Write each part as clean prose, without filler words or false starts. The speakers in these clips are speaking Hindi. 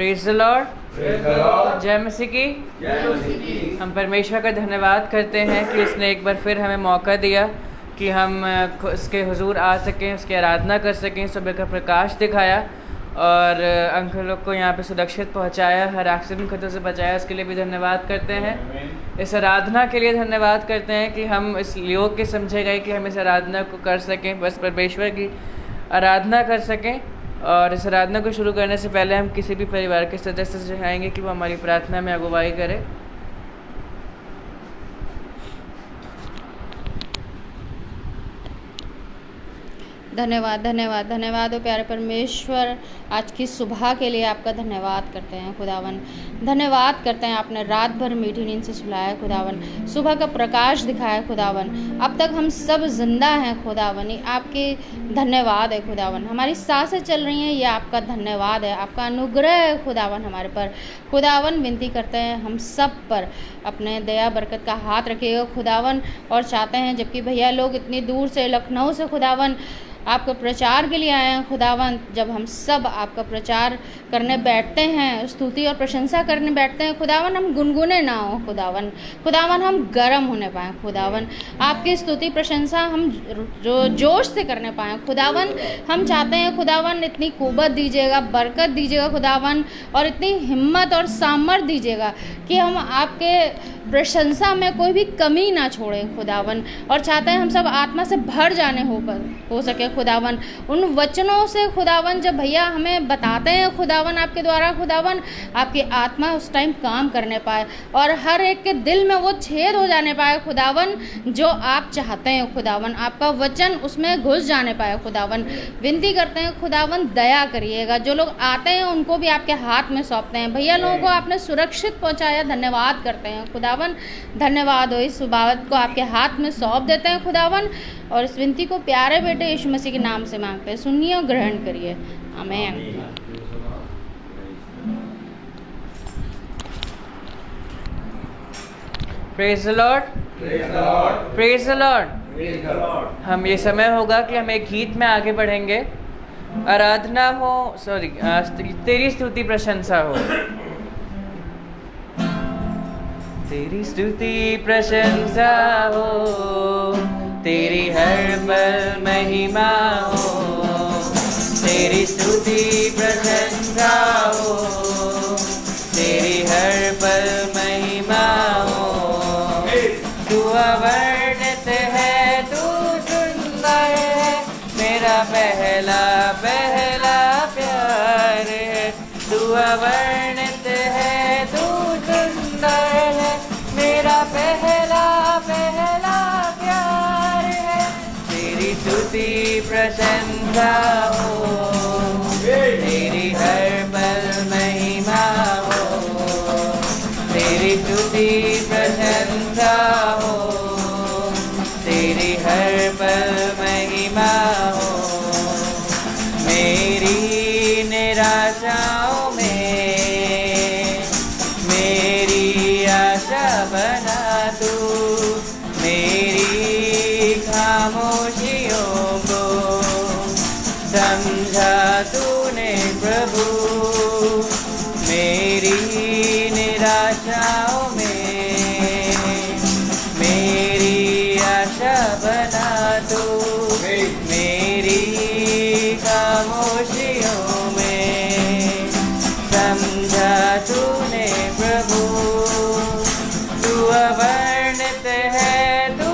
Praise the Lord. जय मसीह की। हम परमेश्वर का धन्यवाद करते हैं कि उसने एक बार फिर हमें मौका दिया कि हम उसके हुजूर आ सकें, उसकी आराधना कर सकें, सुबह का प्रकाश दिखाया और अंकल लोग को यहाँ पे सुरक्षित पहुँचाया, हर एक्सीडेंट खतरे से बचाया। उसके लिए भी धन्यवाद करते हैं। इस आराधना के लिए धन्यवाद करते हैं कि हम इस योग के समझे गए कि हम इस आराधना को कर सकें, बस परमेश्वर की आराधना कर सकें। और इस आराधना को शुरू करने से पहले हम किसी भी परिवार के सदस्य से चाहेंगे कि वो हमारी प्रार्थना में अगुवाई करें। धन्यवाद धन्यवाद धन्यवाद। प्यारे परमेश्वर, आज की सुबह के लिए आपका धन्यवाद करते हैं खुदावन। धन्यवाद करते हैं, आपने रात भर मीठी नींद से सुलाया खुदावन, सुबह का प्रकाश दिखाया खुदावन, अब तक हम सब जिंदा हैं खुदावन। आपके धन्यवाद है खुदावन। हमारी सांसें चल रही हैं, ये आपका धन्यवाद है, आपका अनुग्रह है खुदावन हमारे पर। खुदावन विनती करते हैं हम सब पर अपने दया बरकत का हाथ रखिएगा खुदावन। और चाहते हैं जबकि भैया लोग इतनी दूर से लखनऊ से खुदावन आपका प्रचार के लिए आए हैं खुदावन, जब हम सब आपका प्रचार करने बैठते हैं, स्तुति और प्रशंसा करने बैठते हैं खुदावन, हम गुनगुने ना हो खुदावन। खुदावन हम गर्म होने पाएँ खुदावन, आपकी स्तुति प्रशंसा हम जो जोश से करने पाएँ खुदावन। हम चाहते हैं खुदावन इतनी कुव्वत दीजिएगा, बरकत दीजिएगा खुदावन, और इतनी हिम्मत और सामर्थ दीजिएगा कि हम आपके प्रशंसा में कोई भी कमी ना छोड़ें खुदावन। और चाहते हैं हम सब आत्मा से भर जाने हो सके खुदावन, उन वचनों से खुदावन जब भैया हमें बताते हैं खुदावन आपके द्वारा खुदावन, आपकी आत्मा उस टाइम काम करने पाए और हर एक के दिल में वो छेद हो जाने पाए खुदावन जो आप चाहते हैं खुदावन, आपका वचन उसमें घुस जाने पाए खुदावन। विनती करते हैं खुदावन दया करिएगा, जो लोग आते हैं उनको भी आपके हाथ में सौंपते हैं। भैया लोगों को आपने सुरक्षित पहुँचाया, धन्यवाद करते हैं खुदावन। धन्यवाद हो, इस बात को आपके हाथ में सौंप देते हैं खुदावन, और इस विनती को प्यारे बेटे यीशु मसीह के नाम से मांगते हैं, सुनिए और ग्रहण करिए, आमीन। Praise the Lord, praise the Lord. हम ये समय होगा कि हम एक गीत में आगे बढ़ेंगे, आराधना हो, तेरी स्तुति प्रशंसा हो। तेरी स्तुति प्रशंसा हो, तेरी हर पल महिमा हो, तेरी स्तुति प्रशंसा हो, तेरी हर पल महिमा हो। तू अवर्णित है, तू सुंदर है, मेरा पहला पहला प्यार है। तू अवर्णित है, तू सुंदर है, मेरा पहला पहला प्यार है। तेरी स्तुति प्रशंसा हो, तेरी हर पल महिमा हो, तेरी स्तुति प्रशंसा हो, तेरी हर पल महिमा हो। मेरी निराशाओं में मेरी आशा बना तू, मेरी खामोशियों को समझा तूने प्रभु। मेरी निराशाओं में मेरी आशा बना तू, मेरी खामोशियों में समझा तूने प्रभु। तू अवर्णित है, तू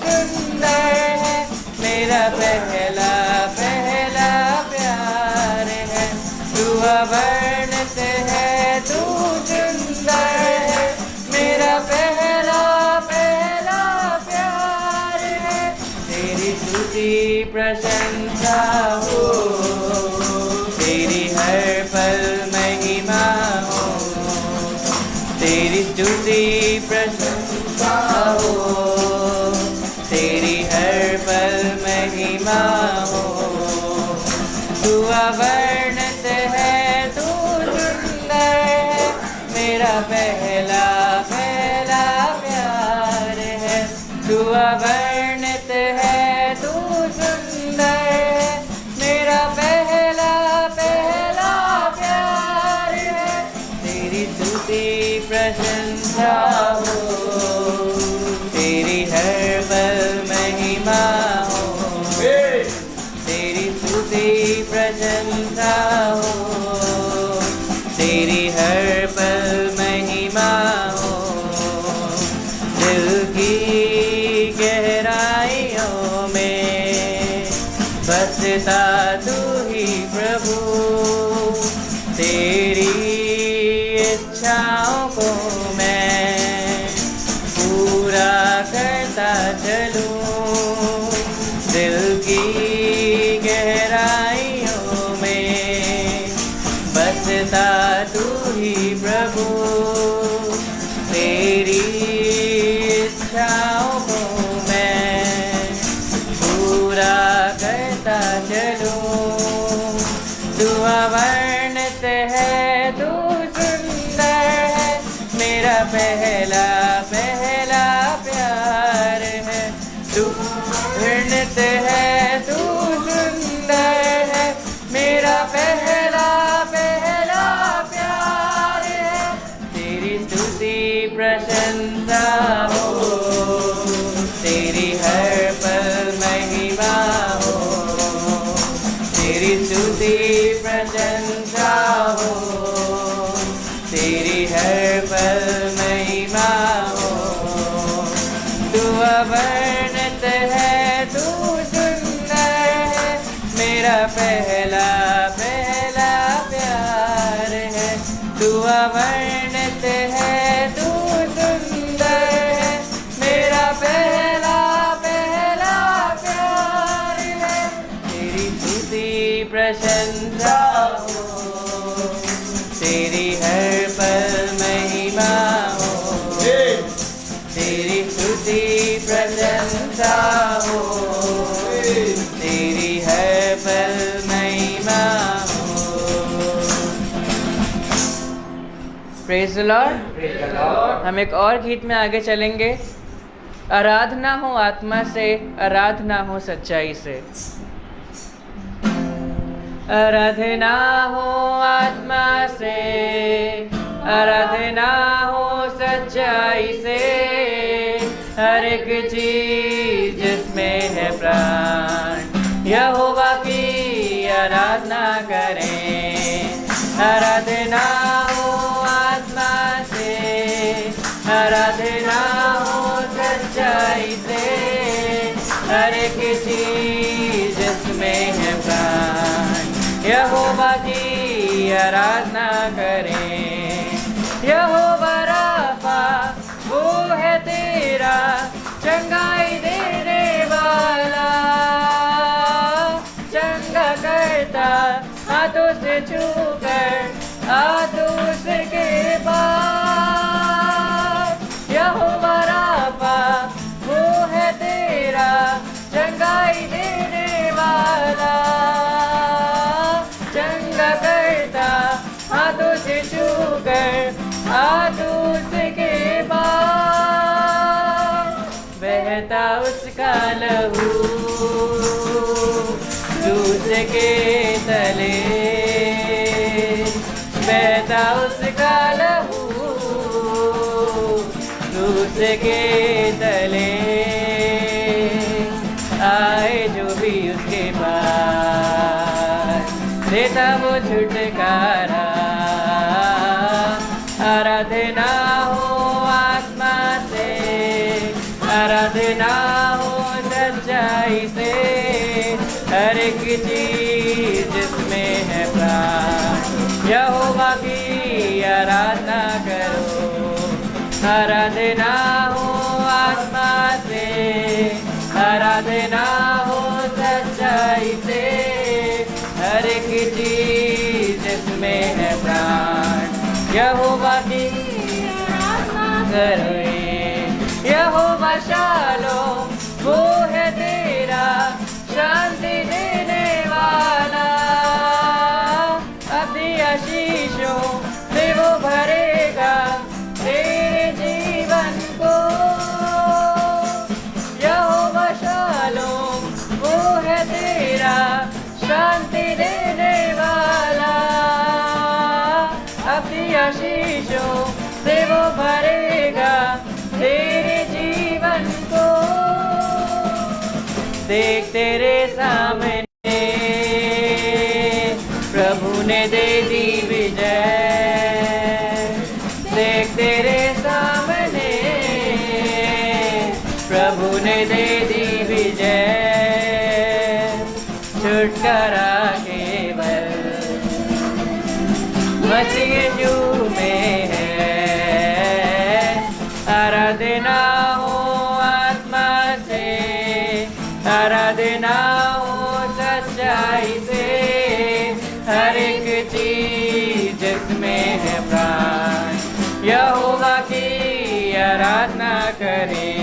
सुंदर है, मेरा पहला पहला प्यार है। तू अवर्णित है, तू सुंदर है, मेरा पहला पहला प्यार है। तेरी स्तुति प्रशंसा हो, तेरी हर पल महिमा हो, तेरी स्तुति प्रशंसा हो, तेरी हर पल महिमा हो। तू अवर्णित है, तू सुंदर है, मेरा पहला पहला प्यार है। तू अवर्णित है, तू सुंदर है, मेरा पहला पहला प्यार है। स्तुति प्रशंसा हो, तेरी हर पल महिमा हो, तेरी स्तुति प्रशंसा हो, तेरी हर पल महिमा हो। दिल की गहराइयों में बसता तू ही प्रभु, तेरी इच्छाओं को मैं पूरा करता चलूं। दिल की गहराइयों में बसता तू ही प्रभु, तेरी इच्छाओं को मैं पूरा करता चलूं। तू अवर्णित है, तू सुंदर है, मेरा पहला पहला प्यार है। तू अवर्णित है, तू सुंदर है, मेरा पहला पहला प्यार है। तेरी स्तुति प्रशंसा हो, तेरी हर पल महिमा हो, तेरी स्तुति प्रशंसा हो, तेरी हर पल महिमा हो। तू अवर्णित है, तू सुंदर है, मेरा पहला पहला प्यार है। तू अवर्णित है, तू सुंदर है, मेरा पहला पहला प्यार है। तेरी स्तुति प्रशंसा हो, तेरी हर पल महिमा हो, तेरी स्तुति प्रशंसा हो, तेरी हर पल महिमा हो। Praise the Lord. हम एक और गीत में आगे चलेंगे। आराधना हो आत्मा से, आराधना हो सच्चाई से। आराधना हो आत्मा से, आराधना हो सच्चाई से। हर एक चीज जिसमें है प्राण, यहोवा की आराधना करें। आराधना हो आत्मा से, आराधना हो सच्चाई से। हर एक चीज जिसमें है प्राण, यहोवा की आराधना करें। यहोवा राफा वो है तेरा चंगाई देने वाला, चंगा करता हाथों से छूकर आतूस के पास। यहोवा राफा वो है तेरा चंगाई देने वाला, चंगा करता हाथों से छूकर आतूस के पास। बहता उसका लहू क्रूस के तले, बहता उसका लहू क्रूस के तले। आए जो भी उसके पास, देता वो छुटकारा। आराधना हो आत्मा से, आराधना हो सच्चाई से। हर एक चीज जिसमें है प्राण, यहोवा की आराधना करो। आराधना हो आत्मा से, आराधना हो सच्चाई से। हर एक चीज जिसमें है प्राण, यहोवा की आराधना करो। यहोवा शालोम वो है तेरा शांति देने वाला, अपनी आशीषों से वो भरेगा तेरे जीवन को। यहोवा शालोम वो है तेरा शांति देने वाला, प्राप्ति आशीषों से वो भरेगा तेरे जीवन को। देख तेरे सामने प्रभु ने दे दी विजय। देख तेरे सामने प्रभु ने दे दी विजय। छुटकारा केवल मसीह यीशु में है। आराधना हो आत्मा से, आराधना हो सच्चाई से। हर एक चीज जिसमें है प्राण, यहोवा की आराधना करें।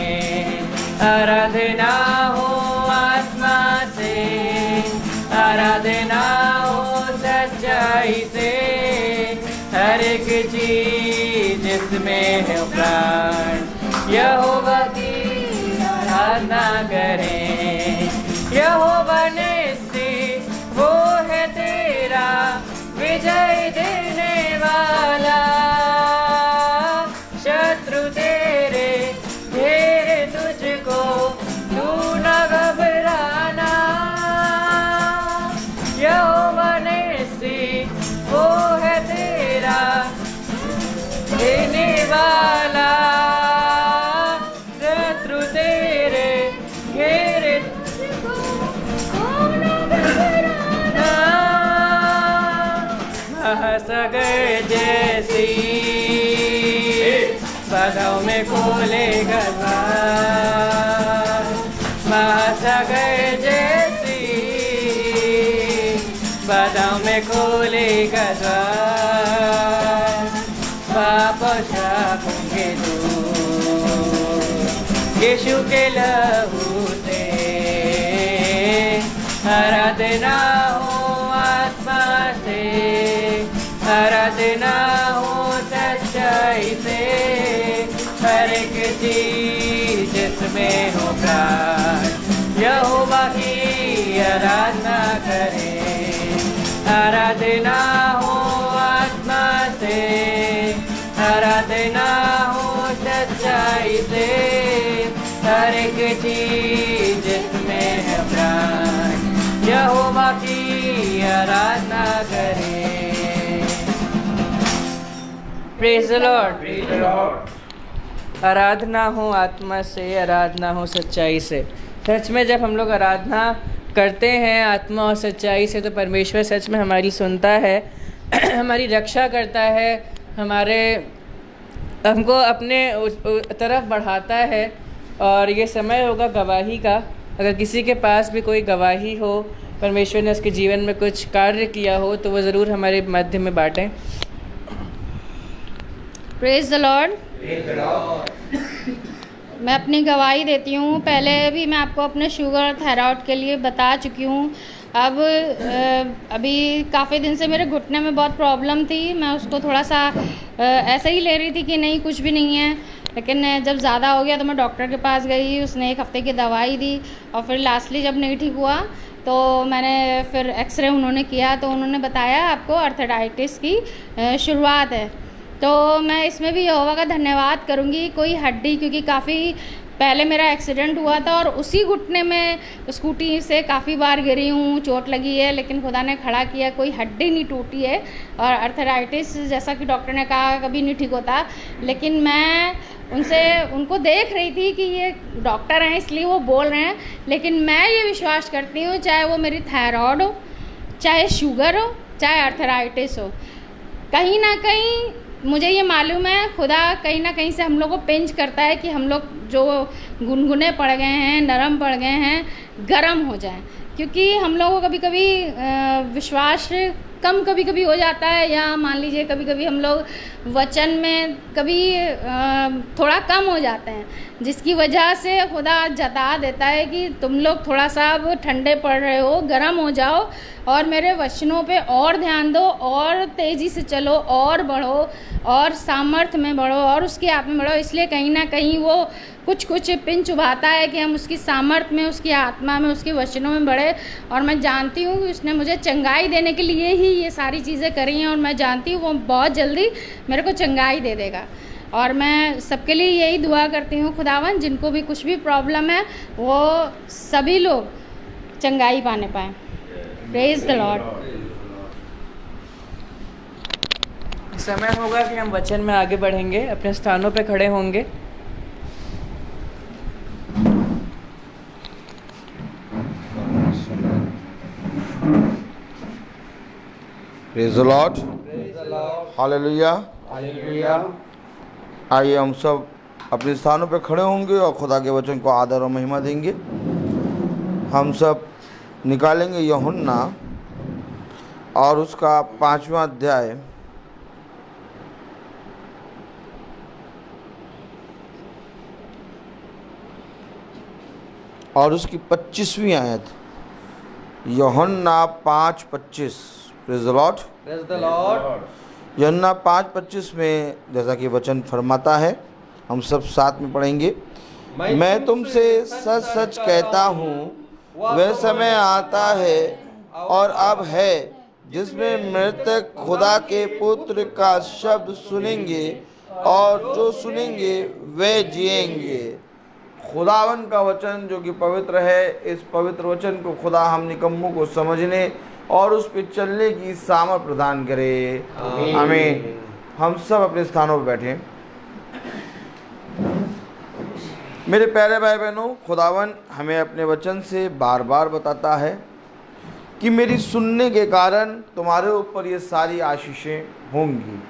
आराधना हो आत्मा से, आराधना हो सच्चाई से। हर एक चीज जिसमें है प्राण, यहोवा की आराधना करें। यहोवा निस्सी वो है तेरा विजय देने वाला। शत्रु तेरे घेरे तुझको, तू न घबराना। यहोवा निस्सी वो है तेरा देने वाला। शत्रु तेरे घेरे तुझको, तू न घबराना। महासागर जैसी बाधाओं में खोलेगा द्वार। महासागर जैसी बाधाओं में खोलेगा द्वार। पाप और श्राप होंगे दूर यीशु के लहू से। आराधना हो आत्मा से, आराधना हो सच्चाई से। हर एक चीज जिसमें हो प्राण, यहोवा की आराधना करें। आराधना हो आत्मा से, आराधना हो सच्चाई से। हर एक चीज जिसमें है प्राण, यहोवा की आराधना करें। Praise the Lord. आराधना हो आत्मा से, आराधना हो सच्चाई से। सच में जब हम लोग आराधना करते हैं आत्मा और सच्चाई से, तो परमेश्वर सच में हमारी सुनता है, हमारी रक्षा करता है, हमको अपने तरफ बढ़ाता है। और ये समय होगा गवाही का। अगर किसी के पास भी कोई गवाही हो, परमेश्वर ने उसके जीवन में कुछ कार्य किया हो, तो वो ज़रूर हमारे मध्य में बांटें। Praise the Lord. मैं अपनी गवाही देती हूँ। पहले भी मैं आपको अपने शुगर और थायराइड के लिए बता चुकी हूँ। अब अभी काफ़ी दिन से मेरे घुटने में बहुत प्रॉब्लम थी। मैं उसको थोड़ा सा ऐसे ही ले रही थी कि नहीं कुछ भी नहीं है, लेकिन जब ज़्यादा हो गया तो मैं डॉक्टर के पास गई। उसने 1 हफ्ते की दवाई दी और फिर लास्टली जब नहीं ठीक हुआ तो मैंने फिर एक्सरे उन्होंने किया, तो उन्होंने बताया आपको आर्थराइटिस की शुरुआत है। तो मैं इसमें भी यहोवा का धन्यवाद करूँगी। कोई हड्डी, क्योंकि काफ़ी पहले मेरा एक्सीडेंट हुआ था और उसी घुटने में स्कूटी से काफ़ी बार गिरी हूँ, चोट लगी है, लेकिन खुदा ने खड़ा किया, कोई हड्डी नहीं टूटी है। और आर्थराइटिस जैसा कि डॉक्टर ने कहा कभी नहीं ठीक होता, लेकिन मैं उनको देख रही थी कि ये डॉक्टर हैं इसलिए वो बोल रहे हैं, लेकिन मैं ये विश्वास करती हूँ चाहे वो मेरी थायराइड हो, चाहे शुगर हो, चाहे आर्थराइटिस हो, कहीं ना कहीं मुझे ये मालूम है खुदा कहीं ना कहीं से हम लोग को पिंच करता है कि हम लोग जो गुनगुने पड़ गए हैं, नरम पड़ गए हैं, गरम हो जाएं। क्योंकि हम लोगों को कभी कभी विश्वास कम कभी कभी हो जाता है, या मान लीजिए कभी कभी हम लोग वचन में कभी थोड़ा कम हो जाते हैं, जिसकी वजह से खुदा जता देता है कि तुम लोग थोड़ा सा अब ठंडे पड़ रहे हो, गर्म हो जाओ और मेरे वचनों पे और ध्यान दो और तेज़ी से चलो और बढ़ो और सामर्थ्य में बढ़ो और उसकी आप में बढ़ो। इसलिए कहीं ना कहीं वो कुछ पिंच उभाता है कि हम उसकी सामर्थ्य में, उसकी आत्मा में, उसके वचनों में बढ़े। और मैं जानती हूँ कि उसने मुझे चंगाई देने के लिए ही ये सारी चीज़ें करी हैं और मैं जानती हूँ वो बहुत जल्दी मेरे को चंगाई दे देगा। और मैं सबके लिए यही दुआ करती हूँ खुदावन, जिनको भी कुछ भी प्रॉब्लम है वो सभी लोग चंगाई पाने पाएँ। Praise the Lord. समय होगा कि हम वचन में आगे बढ़ेंगे, अपने स्थानों पे खड़े होंगे। Praise the Lord, hallelujah, hallelujah. आइए हम सब अपने स्थानों पर खड़े होंगे और खुदा के वचन को आदर और महिमा देंगे। हम सब निकालेंगे यूहन्ना और उसका 5वां अध्याय और उसकी 25वीं आयत। यूहन्ना 5:25। Praise the Lord, praise the Lord. यूहन्ना 5:25 में जैसा कि वचन फरमाता है, हम सब साथ में पढ़ेंगे। मैं तुमसे सच सच कहता हूँ, वह समय आता है और अब है जिसमें मृतक खुदा के पुत्र का शब्द सुनेंगे और जो सुनेंगे वे जिएंगे। खुदावन का वचन जो कि पवित्र है, इस पवित्र वचन को खुदा हम निकम्मों को समझने और उस पर चलने की सामर्थ प्रदान करे। आमीन। हम सब अपने स्थानों पर बैठें। मेरे प्यारे भाई बहनों, खुदावन हमें अपने वचन से बार बार बताता है कि मेरी सुनने के कारण तुम्हारे ऊपर ये सारी आशीषें होंगी।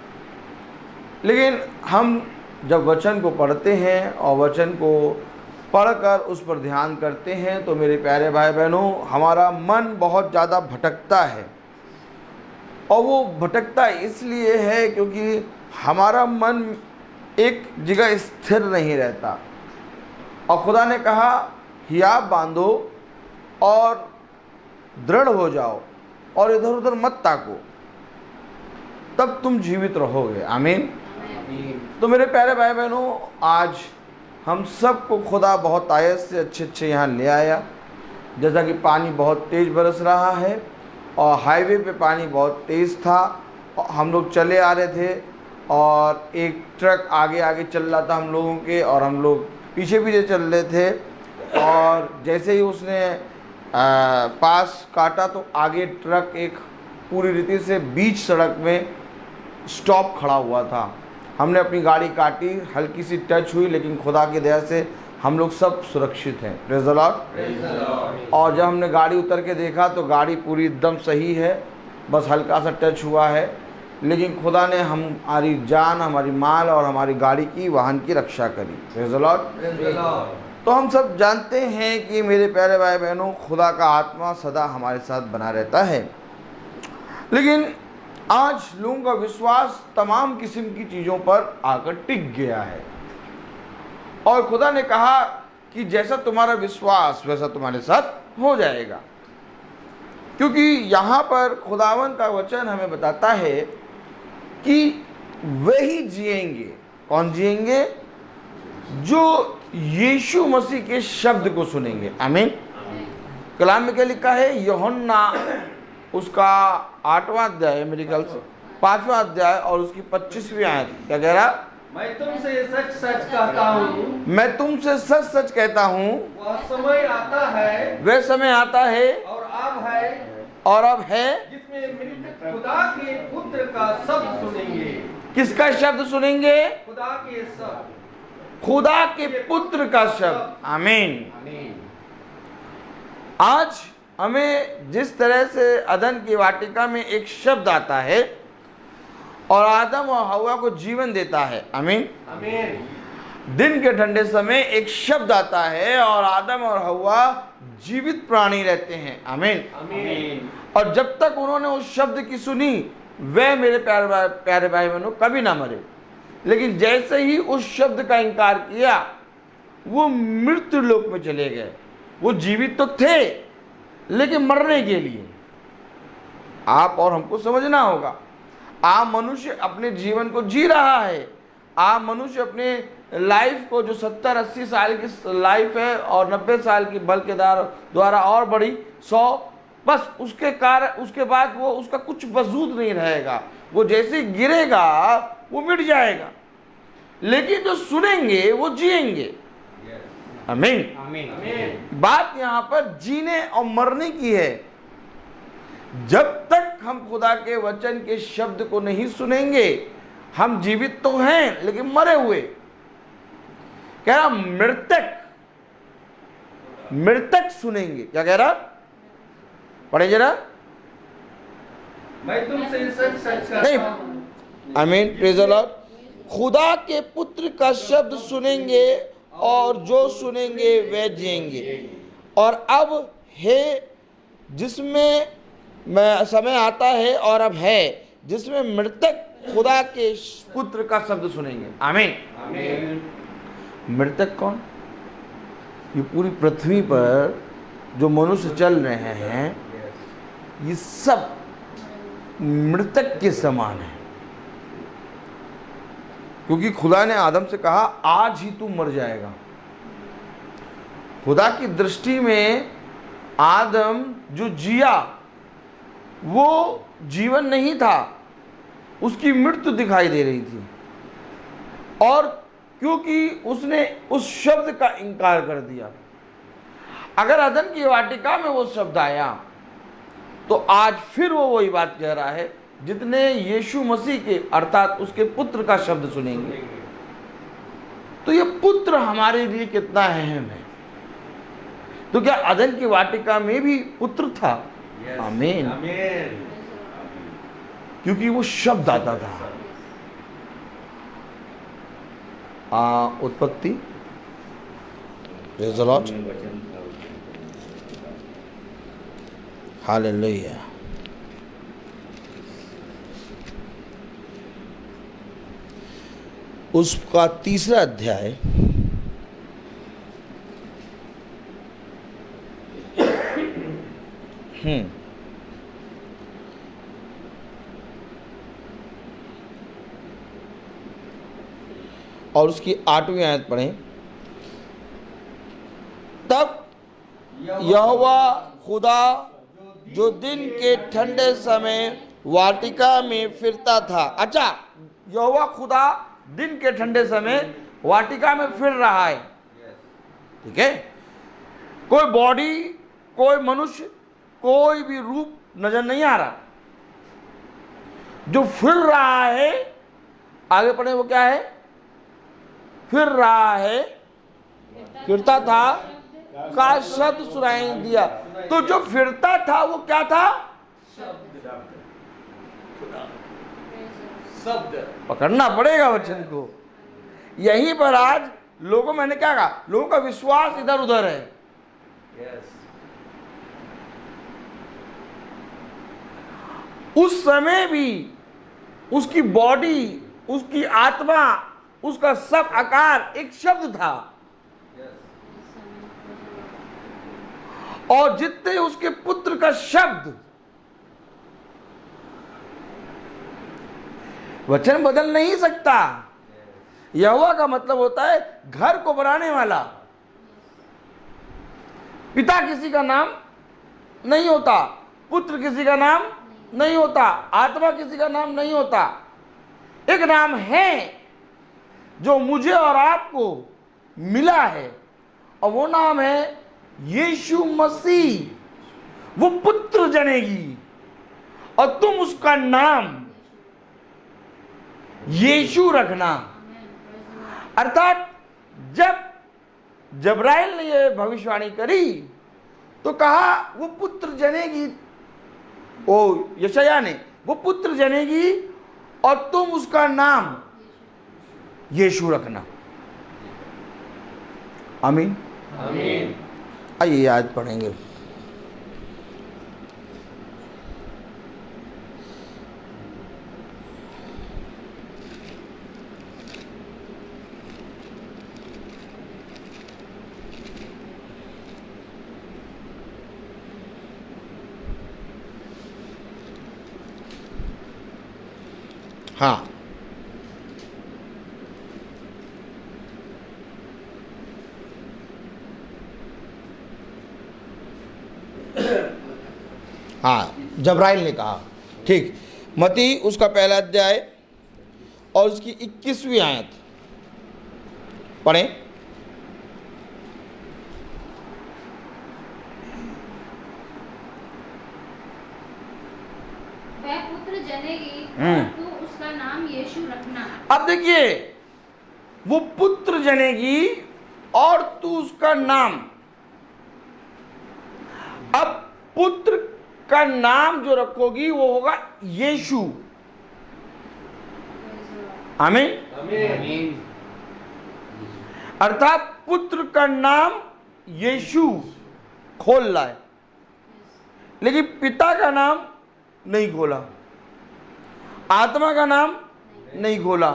लेकिन हम जब वचन को पढ़ते हैं और वचन को पढ़कर उस पर ध्यान करते हैं तो मेरे प्यारे भाई बहनों, हमारा मन बहुत ज़्यादा भटकता है। और वो भटकता इसलिए है क्योंकि हमारा मन एक जगह स्थिर नहीं रहता। और खुदा ने कहा हियाब बांधो और दृढ़ हो जाओ और इधर उधर मत ताको, तब तुम जीवित रहोगे। आमीन। तो मेरे प्यारे भाई बहनों, आज हम सबको खुदा बहुत आयत से अच्छे यहाँ ले आया। जैसा कि पानी बहुत तेज़ बरस रहा है और हाईवे पे पानी बहुत तेज़ था और हम लोग चले आ रहे थे और एक ट्रक आगे आगे चल रहा था हम लोगों के और हम लोग पीछे पीछे चल रहे थे। और जैसे ही उसने पास काटा तो आगे ट्रक एक पूरी रीति से बीच सड़क में स्टॉप खड़ा हुआ था। हमने अपनी गाड़ी काटी, हल्की सी टच हुई, लेकिन खुदा की दया से हम लोग सब सुरक्षित हैं। Praise the Lord. और जब हमने गाड़ी उतर के देखा तो गाड़ी पूरी एकदम सही है, बस हल्का सा टच हुआ है, लेकिन खुदा ने हमारी जान, हमारी माल और हमारी गाड़ी की, वाहन की रक्षा करी। Praise the Lord. तो हम सब जानते हैं कि मेरे प्यारे भाई बहनों, खुदा का आत्मा सदा हमारे साथ बना रहता है। लेकिन आज लोगों का विश्वास तमाम किस्म की चीज़ों पर आकर टिक गया है और खुदा ने कहा कि जैसा तुम्हारा विश्वास वैसा तुम्हारे साथ हो जाएगा। क्योंकि यहाँ पर खुदावन का वचन हमें बताता है कि वही जिएंगे। कौन जिएंगे? जो यीशु मसीह के शब्द को सुनेंगे। आमीन। कलाम में क्या लिखा है? यूहन्ना उसका 8वां अध्याय, मेरे ख्याल से 5वां अध्याय और उसकी 25वीं आयत क्या कह रहा? मैं तुमसे सच सच कहता हूँ, मैं तुमसे सच सच कहता हूँ, वह समय आता है वह समय आता है और अब है जिसमें मृतक खुदा के पुत्र का शब्द सुनेंगे। किसका शब्द सुनेंगे? खुदा के शब्द, खुदा के पुत्र का शब्द। आमीन। आज हमें जिस तरह से अदन की वाटिका में एक शब्द आता है और आदम और हव्वा को जीवन देता है। आमीन। आमीन। दिन के ठंडे समय एक शब्द आता है और आदम और हव्वा जीवित प्राणी रहते हैं। आमीन। आमीन। और जब तक उन्होंने उस शब्द की सुनी, वे मेरे प्यारे भाई बहनों कभी ना मरे। लेकिन जैसे ही उस शब्द का इनकार किया, वो मृत्यु लोक में चले गए। वो जीवित तो थे लेकिन मरने के लिए। आप और हमको समझना होगा, आप मनुष्य अपने जीवन को जी रहा है। आप मनुष्य अपने लाइफ को, जो 70-80 साल की लाइफ है और 90 साल की बल के द्वारा और बड़ी 100 बस उसके कारण उसके बाद वो उसका कुछ वजूद नहीं रहेगा, वो जैसे गिरेगा वो मिट जाएगा। लेकिन जो सुनेंगे वो जिएंगे। आमीन। आमीन। बात यहाँ पर जीने और मरने की है। जब तक हम खुदा के वचन के शब्द को नहीं सुनेंगे, हम जीवित तो हैं लेकिन मरे हुए। कह रहा मृतक सुनेंगे। क्या कह रहा? पढ़े जरा। मैं तुमसे सच सच नहीं, कहता हूं। आमीन, प्रेज़ द लॉर्ड। खुदा के पुत्र का शब्द सुनेंगे और जो सुनेंगे वे जिएंगे। और अब है जिसमें समय आता है और अब है जिसमें मृतक खुदा के पुत्र का शब्द सुनेंगे। आमीन। आमीन। मृतक कौन? ये पूरी पृथ्वी पर जो मनुष्य चल रहे हैं ये सब मृतक के समान है। क्योंकि खुदा ने आदम से कहा आज ही तू मर जाएगा। खुदा की दृष्टि में आदम जो जिया वो जीवन नहीं था, उसकी मृत्यु दिखाई दे रही थी। और क्योंकि उसने उस शब्द का इनकार कर दिया, अगर अदन की वाटिका में वो शब्द आया तो आज फिर वो वही बात कह रहा है, जितने यीशु मसीह के अर्थात उसके पुत्र का शब्द सुनेंगे। तो ये पुत्र हमारे लिए कितना अहम है। तो क्या अदन की वाटिका में भी पुत्र था? आमीन। आमीन। क्योंकि वो शब्द आता था। उत्पत्ति, प्रेज़ द लॉर्ड, हालेलुया। उसका 3रा अध्याय और उसकी 8वीं आयत पढ़ें। तब यहोवा खुदा जो दिन के ठंडे समय वाटिका में फिरता था। अच्छा, यहोवा खुदा दिन के ठंडे समय वाटिका में फिर रहा है। ठीक है, कोई बॉडी, कोई मनुष्य, कोई भी रूप नजर नहीं आ रहा। जो फिर रहा है, आगे पढ़े, वो क्या है? फिर रहा है, फिरता था का शब्द सुनाई दिया। तो जो फिरता था वो क्या था? शब्द। पकड़ना पड़ेगा वचन को। यहीं पर आज लोगों, मैंने क्या कहा, लोगों का विश्वास इधर उधर है। उस समय भी उसकी बॉडी, उसकी आत्मा, उसका सब आकार एक शब्द था। और जितने उसके पुत्र का शब्द, वचन बदल नहीं सकता। यहोवा का मतलब होता है घर को बनाने वाला। पिता किसी का नाम नहीं होता, पुत्र किसी का नाम नहीं होता, आत्मा किसी का नाम नहीं होता। एक नाम है जो मुझे और आपको मिला है, और वो नाम है यीशु मसीह। वो पुत्र जनेगी और तुम उसका नाम यीशु रखना। अर्थात जब जब्राइल ने यह भविष्यवाणी करी तो कहा वो पुत्र जनेगी, ओ यशायाह ने, वो पुत्र जनेगी और तुम उसका नाम यीशु रखना। आमीन। आमीन। आइए आज पढ़ेंगे। हाँ, हाँ, जब्राइल ने कहा। ठीक, मत्ती उसका पहला अध्याय और उसकी 21वीं आयत पढ़ें। वह पुत्र जनेगी और तू उसका नाम यीशु रखना। अब देखिए, वो पुत्र जनेगी और तू उसका नाम, अब पुत्र का नाम जो रखोगी वो होगा यीशु। आमीन। आमीन। अर्थात पुत्र का नाम यीशु खोल लाए, लेकिन पिता का नाम नहीं खोला, आत्मा का नाम नहीं खोला।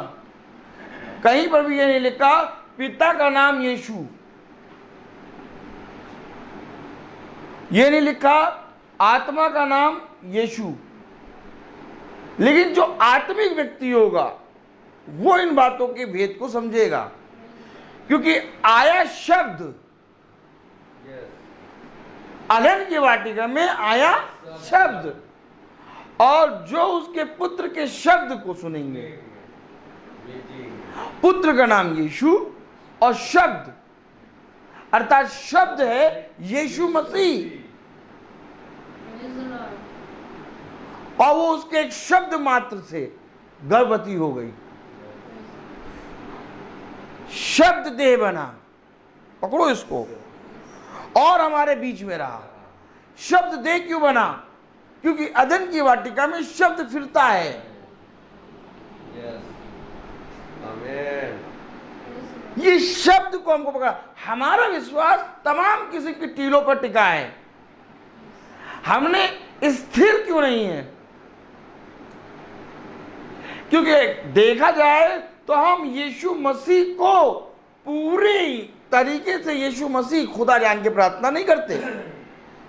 कहीं पर भी ये नहीं लिखा पिता का नाम यीशु, ये नहीं लिखा आत्मा का नाम यीशु। लेकिन जो आत्मिक व्यक्ति होगा वो इन बातों के भेद को समझेगा, क्योंकि आया शब्द अदन की वाटिका में आया शब्द, और जो उसके पुत्र के शब्द को सुनेंगे, पुत्र का नाम यीशु और शब्द अर्थात शब्द है यीशु मसीह, और वो उसके एक शब्द मात्र से गर्भवती हो गई। शब्द देह बना, पकड़ो इसको, और हमारे बीच में रहा। शब्द देह क्यों बना? क्योंकि अदन की वाटिका में शब्द फिरता है। ये शब्द को हमको पकड़ा। हमारा विश्वास तमाम किसी की टीलों पर टिका है, हमने स्थिर क्यों नहीं है? क्योंकि देखा जाए तो हम यीशु मसीह को पूरी तरीके से यीशु मसीह खुदा जान के प्रार्थना नहीं करते।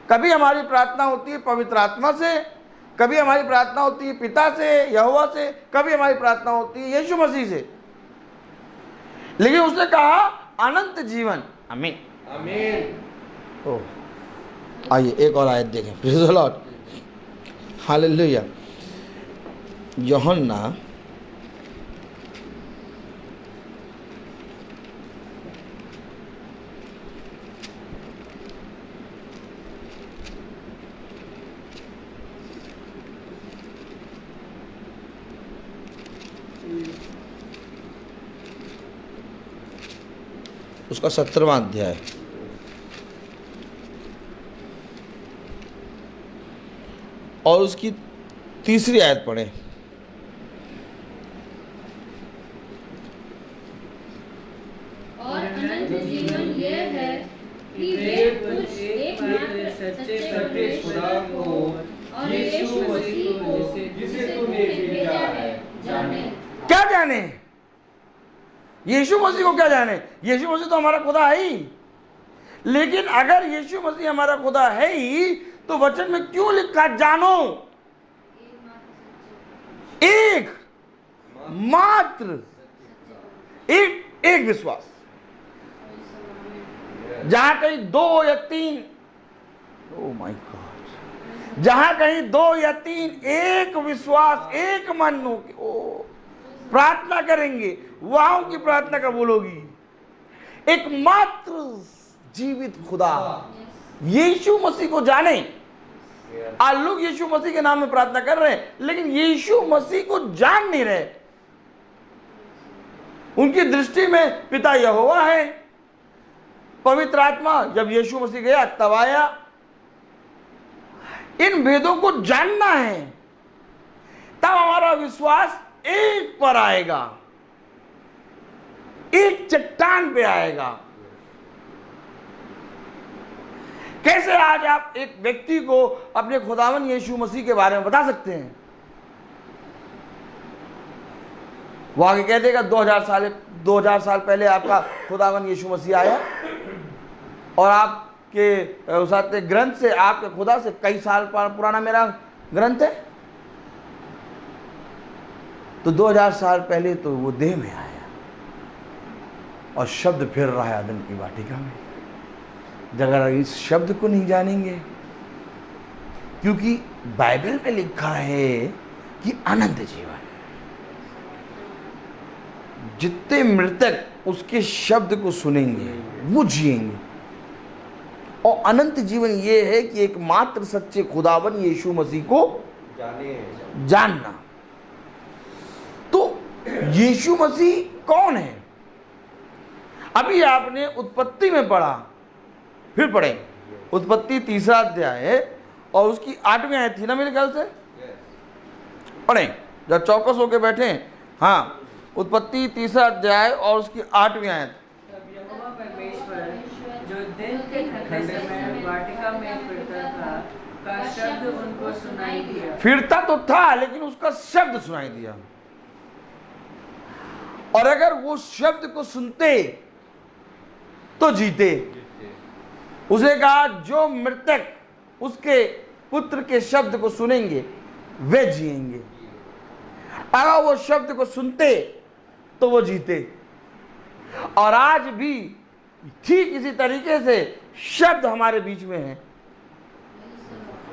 कभी हमारी प्रार्थना होती है पवित्र आत्मा से, कभी हमारी प्रार्थना होती है पिता से, यहोवा से, कभी हमारी प्रार्थना होती है यीशु मसीह से। लेकिन उसने कहा अनंत जीवन। आमीन आमीन। ओह, आइए एक और आयत देखें। Praise the Lord, hallelujah. यूहन्ना उसका 17वां अध्याय और उसकी 3री आयत पढ़े। और अनंत जीवन ये है कि वे तुझ एकमात्र सच्चे परमेश्वर को और यीशु मसीह को जिसे तूने भेजा है जाने। क्या जाने? यीशु मसीह को क्या जाने? यीशु मसीह तो हमारा खुदा है ही। लेकिन अगर यीशु मसीह हमारा खुदा है ही तो वचन में क्यों लिखा जानो? एक मात्र एक विश्वास। जहां कहीं 2 या 3, ओह माय गॉड, जहां कहीं 2 या 3 एक विश्वास, एक मन हो के ओ प्रार्थना करेंगे, वहां की प्रार्थना कबूल होगी। एकमात्र जीवित खुदा यीशु मसीह को जाने। आज लोग यीशु मसीह के नाम में प्रार्थना कर रहे हैं, लेकिन यीशु मसीह को जान नहीं रहे। उनकी दृष्टि में पिता यहोवा है, पवित्र आत्मा जब यीशु मसीह गया तब आया। इन भेदों को जानना है, तब हमारा विश्वास एक पर आएगा, एक चट्टान पे आएगा। कैसे आज आप एक व्यक्ति को अपने खुदावन यीशु मसीह के बारे में बता सकते हैं? वो आगे कह देगा 2000 साल पहले आपका खुदावन यीशु मसीह आया, और आपके उस ग्रंथ से, आपके खुदा से कई साल पुराना मेरा ग्रंथ है। तो 2000 साल पहले तो वो देह में आया और शब्द फिर रहा है अदन की वाटिका में। अगर इस शब्द को नहीं जानेंगे, क्योंकि बाइबल में लिखा है कि अनंत जीवन, जितने मृतक उसके शब्द को सुनेंगे वो जिएंगे। और अनंत जीवन ये है कि एकमात्र सच्चे खुदावन यीशु मसीह को जानना। तो यीशु मसीह कौन है? अभी आपने उत्पत्ति में पढ़ा, फिर पढ़े उत्पत्ति 3 अध्याय है और उसकी 8वीं आयत थी ना मेरे ख्याल से, पढ़े जब चौकस होके बैठे। हाँ, उत्पत्ति 3 अध्याय और उसकी 8वीं आयत। तब यहोवा परमेश्वर जो दिन के ठंडे समय वाटिका में फिरता था का शब्द उनको सुनाई दिया। फिरता तो था लेकिन उसका शब्द सुनाई दिया। और अगर वो शब्द को सुनते तो जीते। उसने कहा जो मृतक उसके पुत्र के शब्द को सुनेंगे वे जिएंगे। अगर वो शब्द को सुनते तो वो जीते। और आज भी ठीक इसी तरीके से शब्द हमारे बीच में है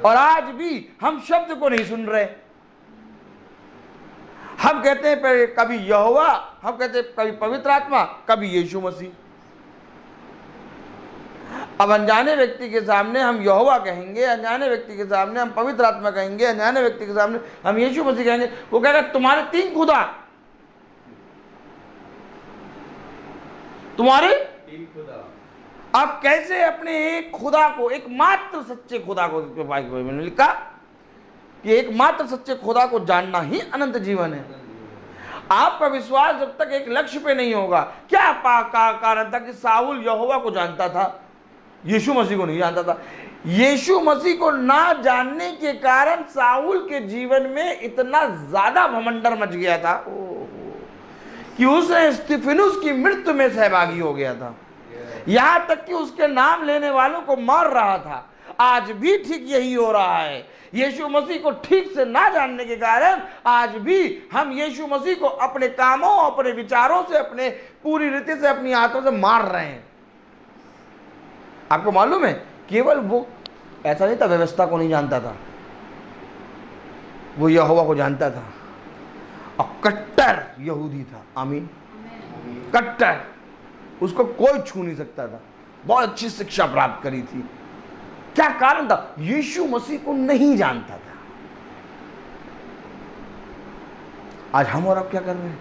और आज भी हम शब्द को नहीं सुन रहे। हम कहते हैं कभी यहोवा, हम कहते हैं कभी पवित्र आत्मा, कभी यीशु मसीह। अब अनजाने व्यक्ति के सामने हम यहोवा कहेंगे, अनजाने व्यक्ति के सामने हम पवित्र आत्मा कहेंगे, अनजाने व्यक्ति के सामने हम यीशु मसीह कहेंगे। वो कहेगा तुम्हारे 3 खुदा, तुम्हारे 3 खुदा। आप कैसे अपने एक खुदा को, एकमात्र सच्चे खुदा को, मैंने लिखा कि एकमात्र सच्चे खुदा को जानना ही अनंत जीवन है। आपका विश्वास जब तक एक लक्ष्य पे नहीं होगा, क्या कारण था कि साउल यहोवा को जानता था, यीशु मसीह को नहीं जानता था। यीशु मसीह को ना जानने के कारण साउल के जीवन में इतना ज्यादा भमंडर मच गया था कि उसने स्तिफनुस की मृत्यु में सहभागी हो गया था। यहां तक कि उसके नाम लेने वालों को मार रहा था। आज भी ठीक यही हो रहा है। यीशु मसीह को ठीक से ना जानने के कारण आज भी हम यीशु मसीह को अपने कामों, अपने विचारों से, अपने पूरी रीति से, अपनी आंतों से मार रहे हैं। आपको मालूम है, केवल वो ऐसा नहीं था व्यवस्था को नहीं जानता था, वो यहोवा को जानता था और कट्टर यहूदी था। आमीन। कट्टर, उसको कोई छू नहीं सकता था। बहुत अच्छी शिक्षा प्राप्त करी थी। क्या कारण था? यीशु मसीह को नहीं जानता था। आज हम और आप क्या कर रहे हैं?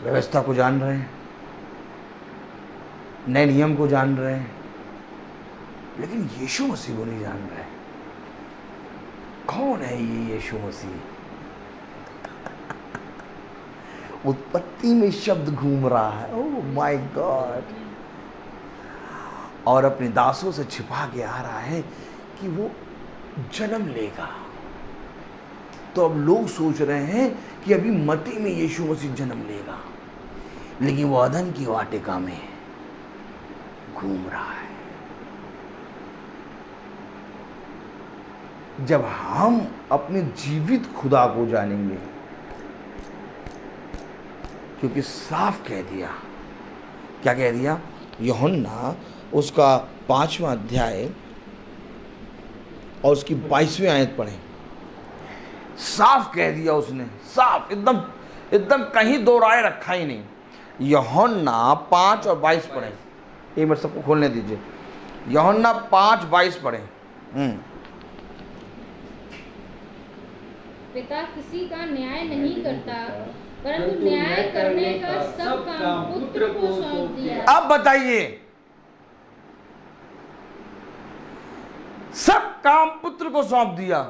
व्यवस्था को जान रहे हैं, नए नियम को जान रहे हैं, लेकिन यीशु मसीह को नहीं जान रहे। कौन है ये यीशु मसीह? उत्पत्ति में शब्द घूम रहा है, ओह माय गॉड, और अपने दासों से छिपा के आ रहा है कि वो जन्म लेगा। तो अब लोग सोच रहे हैं कि अभी मती में यीशु मसीह जन्म लेगा, लेकिन वो अदन की वाटिका में घूम रहा है। जब हम अपने जीवित खुदा को जानेंगे, क्योंकि साफ कह दिया, क्या कह दिया? यूहन्ना उसका 5वां अध्याय और उसकी 22वीं आयत पढ़ें। साफ कह दिया उसने, साफ, एकदम एकदम कहीं दो राय रखा ही नहीं। यूहन्ना 5 और 22 पढ़ें। एक मिनट सबको खोलने दीजिए। यूहन्ना 5:22 पढ़ें। पिता किसी का न्याय नहीं करता, परंतु न्याय करने का सब काम पुत्र को सौंप दिया। अब बताइए, सब काम पुत्र को सौंप दिया,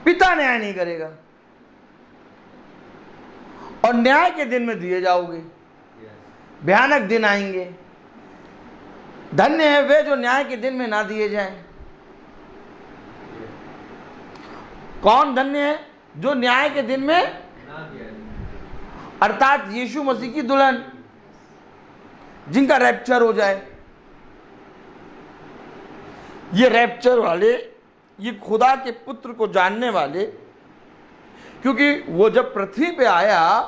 पिता न्याय नहीं करेगा और न्याय के दिन में दिए जाओगे। भयानक दिन आएंगे, धन्य है वे जो न्याय के दिन में ना दिए जाएं। कौन धन्य है? जो न्याय के दिन में, अर्थात यीशु मसीह की दुल्हन, जिनका रैप्चर हो जाए। ये रैप्चर वाले, ये खुदा के पुत्र को जानने वाले, क्योंकि वो जब पृथ्वी पे आया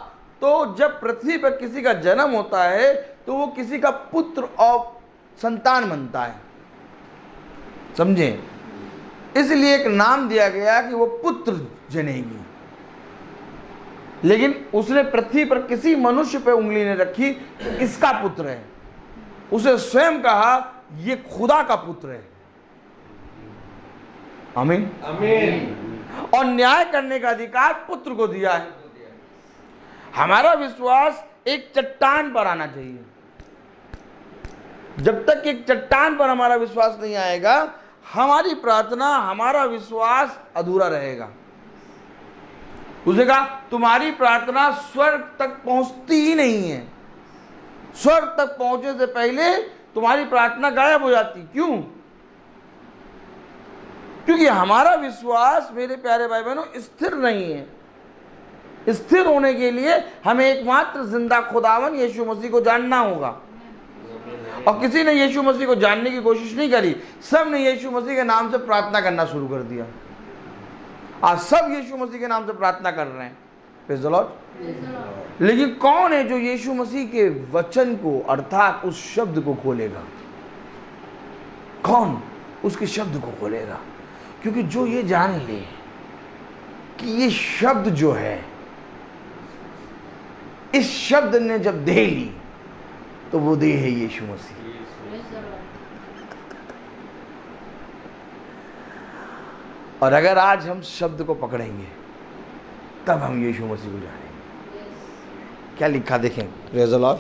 तो जब पृथ्वी पर किसी का जन्म होता है तो वो किसी का पुत्र और संतान बनता है, समझे? इसलिए एक नाम दिया गया कि वो पुत्र जनेगी। लेकिन उसने पृथ्वी पर किसी मनुष्य पे उंगली नहीं रखी इसका पुत्र है, उसे स्वयं कहा ये खुदा का पुत्र है। आमीन आमीन। और न्याय करने का अधिकार पुत्र को दिया है। हमारा विश्वास एक चट्टान पर आना चाहिए। जब तक एक चट्टान पर हमारा विश्वास नहीं आएगा, हमारी प्रार्थना, हमारा विश्वास अधूरा रहेगा। उसने कहा तुम्हारी प्रार्थना स्वर्ग तक पहुंचती ही नहीं है, स्वर्ग तक पहुंचने से पहले तुम्हारी प्रार्थना गायब हो जाती। क्यों? क्योंकि हमारा विश्वास मेरे प्यारे भाई बहनों स्थिर नहीं है। स्थिर होने के लिए हमें एकमात्र जिंदा खुदावन यीशु मसीह को जानना होगा। और किसी ने यीशु मसीह को जानने की कोशिश नहीं करी, सब ने यीशु मसीह के नाम से प्रार्थना करना शुरू कर दिया। आज सब यीशु मसीह के नाम से प्रार्थना कर रहे हैं, प्रेज़ द लॉर्ड। लेकिन कौन है जो यीशु मसीह के वचन को अर्थात उस शब्द को खोलेगा? कौन उसके शब्द को खोलेगा? क्योंकि जो ये जान ले कि ये शब्द जो है, इस शब्द ने जब देह ली तो वो देह है यीशु मसीह। और अगर आज हम शब्द को पकड़ेंगे तब हम यीशु मसीह को जानेंगे। क्या लिखा देखें, प्रेज़ द लॉर्ड।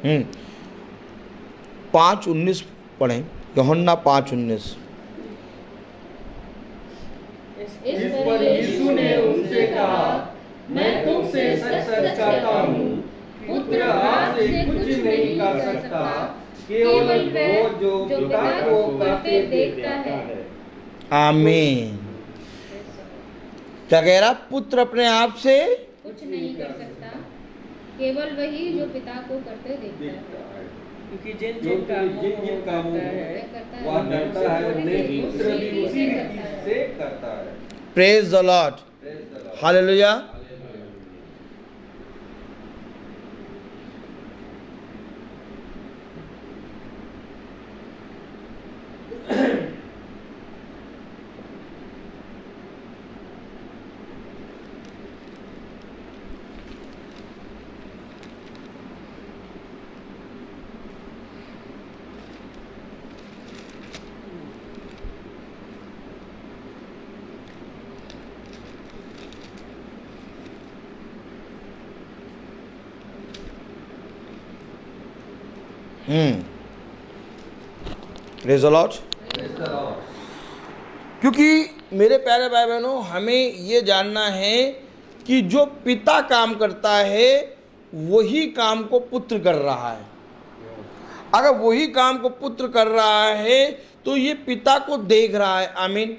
हम्म 5:19 पढ़ें, यूहन्ना 5:19। इस पर यीशु ने उनसे कहा, मैं तुमसे सच सच कहता हूँ, पुत्र हाथ से कुछ नहीं कर सकता, केवल वो जो पिता को करते देखता है। आमीन। क्या कह रहा? पुत्र अपने आप से कुछ नहीं कर सकता, केवल वही जो पिता को करते देखता है। क्योंकि जिन जो जिन कामों कामों को वह करता है, उन्हें पुत्र भी उसी रीति से करता है। Praise the Lord, hallelujah. Praise the Lord. क्योंकि मेरे प्यारे भाई बहनों, हमें ये जानना है कि जो पिता काम करता है वही काम को पुत्र कर रहा है। अगर वही काम को पुत्र कर रहा है तो ये पिता को देख रहा है। आमीन।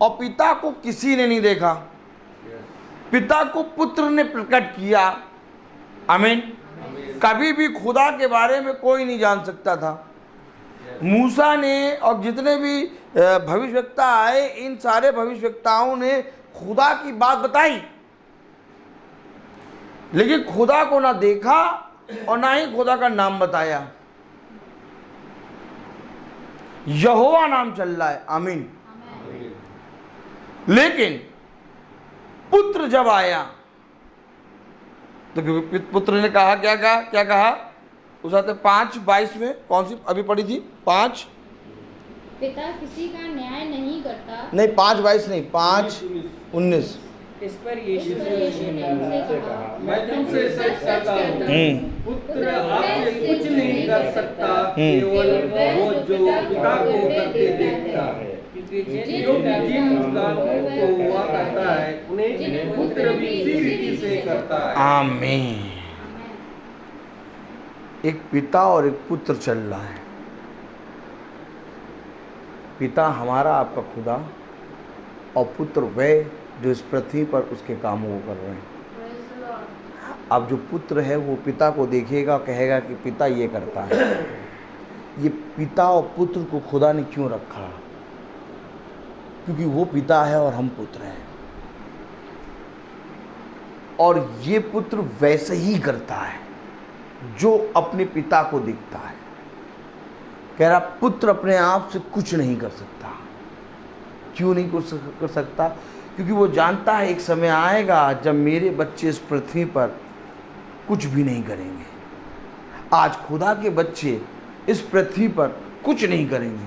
और पिता को किसी ने नहीं देखा, पिता को पुत्र ने प्रकट किया। आमीन। कभी भी खुदा के बारे में कोई नहीं जान सकता था। मूसा ने और जितने भी भविष्यवक्ता आए, इन सारे भविष्यवक्ताओं ने खुदा की बात बताई, लेकिन खुदा को ना देखा और ना ही खुदा का नाम बताया। यहोवा नाम चल रहा है। आमीन। लेकिन पुत्र जब आया तो पुत्र ने कहा, क्या कहा? उस आते 5:22 में कौन सी अभी पढ़ी थी? 5 पिता किसी का न्याय नहीं करता। नहीं, 5:22 नहीं, 5:19। इस पर यीशु ने उनसे कहा, मैं तुमसे सच कहता हूँ, पुत्र आपसे कुछ नहीं कर सकता, केवल वो जो पिता को करते देखता है। क्योंकि जिन कामों को हुआ करता है, उन्हें पुत्र भी उसी रीति से करता है। आमीन। एक पिता और एक पुत्र चल रहा है। पिता हमारा आपका खुदा और पुत्र वह जो इस पृथ्वी पर उसके कामों को कर रहे हैं। अब जो पुत्र है वो पिता को देखेगा, कहेगा कि पिता ये करता है। ये पिता और पुत्र को खुदा ने क्यों रखा? क्योंकि वो पिता है और हम पुत्र हैं। और ये पुत्र वैसे ही करता है जो अपने पिता को दिखता है। कह रहा पुत्र अपने आप से कुछ नहीं कर सकता। क्यों नहीं कर सकता? क्योंकि वो जानता है एक समय आएगा जब मेरे बच्चे इस पृथ्वी पर कुछ भी नहीं करेंगे। आज खुदा के बच्चे इस पृथ्वी पर कुछ नहीं करेंगे।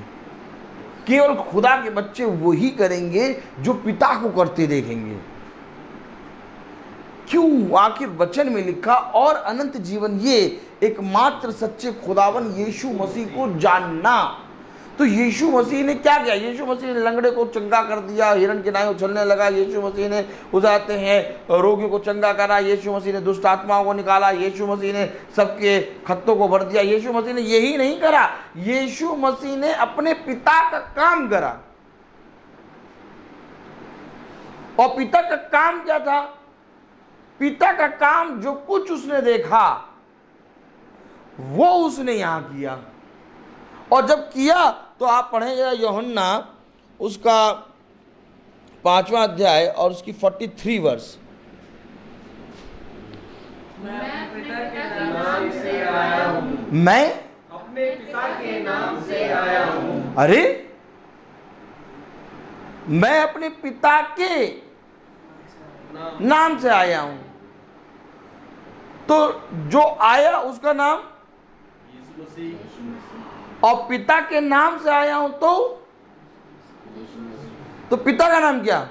केवल खुदा के बच्चे वही करेंगे जो पिता को करते देखेंगे। क्यों? आखिर वचन में लिखा, और अनंत जीवन ये एकमात्र सच्चे खुदावन यीशु मसीह को जानना। तो यीशु मसीह ने क्या किया? यीशु मसीह ने लंगड़े को चंगा कर दिया, हिरण के नाई उछलने लगा। यीशु मसीह ने उजाते हैं रोगियों को चंगा करा। यीशु मसीह ने दुष्ट आत्माओं को निकाला। यीशु मसीह ने सबके खत्तों को भर दिया। यीशु मसीह ने यही नहीं करा, यीशु मसीह ने अपने पिता का काम करा। और पिता का काम क्या था? पिता का काम जो कुछ उसने देखा वो उसने यहां किया। और जब किया तो आप पढ़ें जरा यूहन्ना उसका 5वां अध्याय और उसकी 43 वर्ष। मैं अपने पिता के नाम से आया हूँ। मैं अपने पिता के नाम से आया हूँ। अरे मैं अपने पिता के नाम से आया हूं। तो जो आया उसका नाम यीशु मसीह। और पिता के नाम से आया हूं तो पिता का नाम क्या?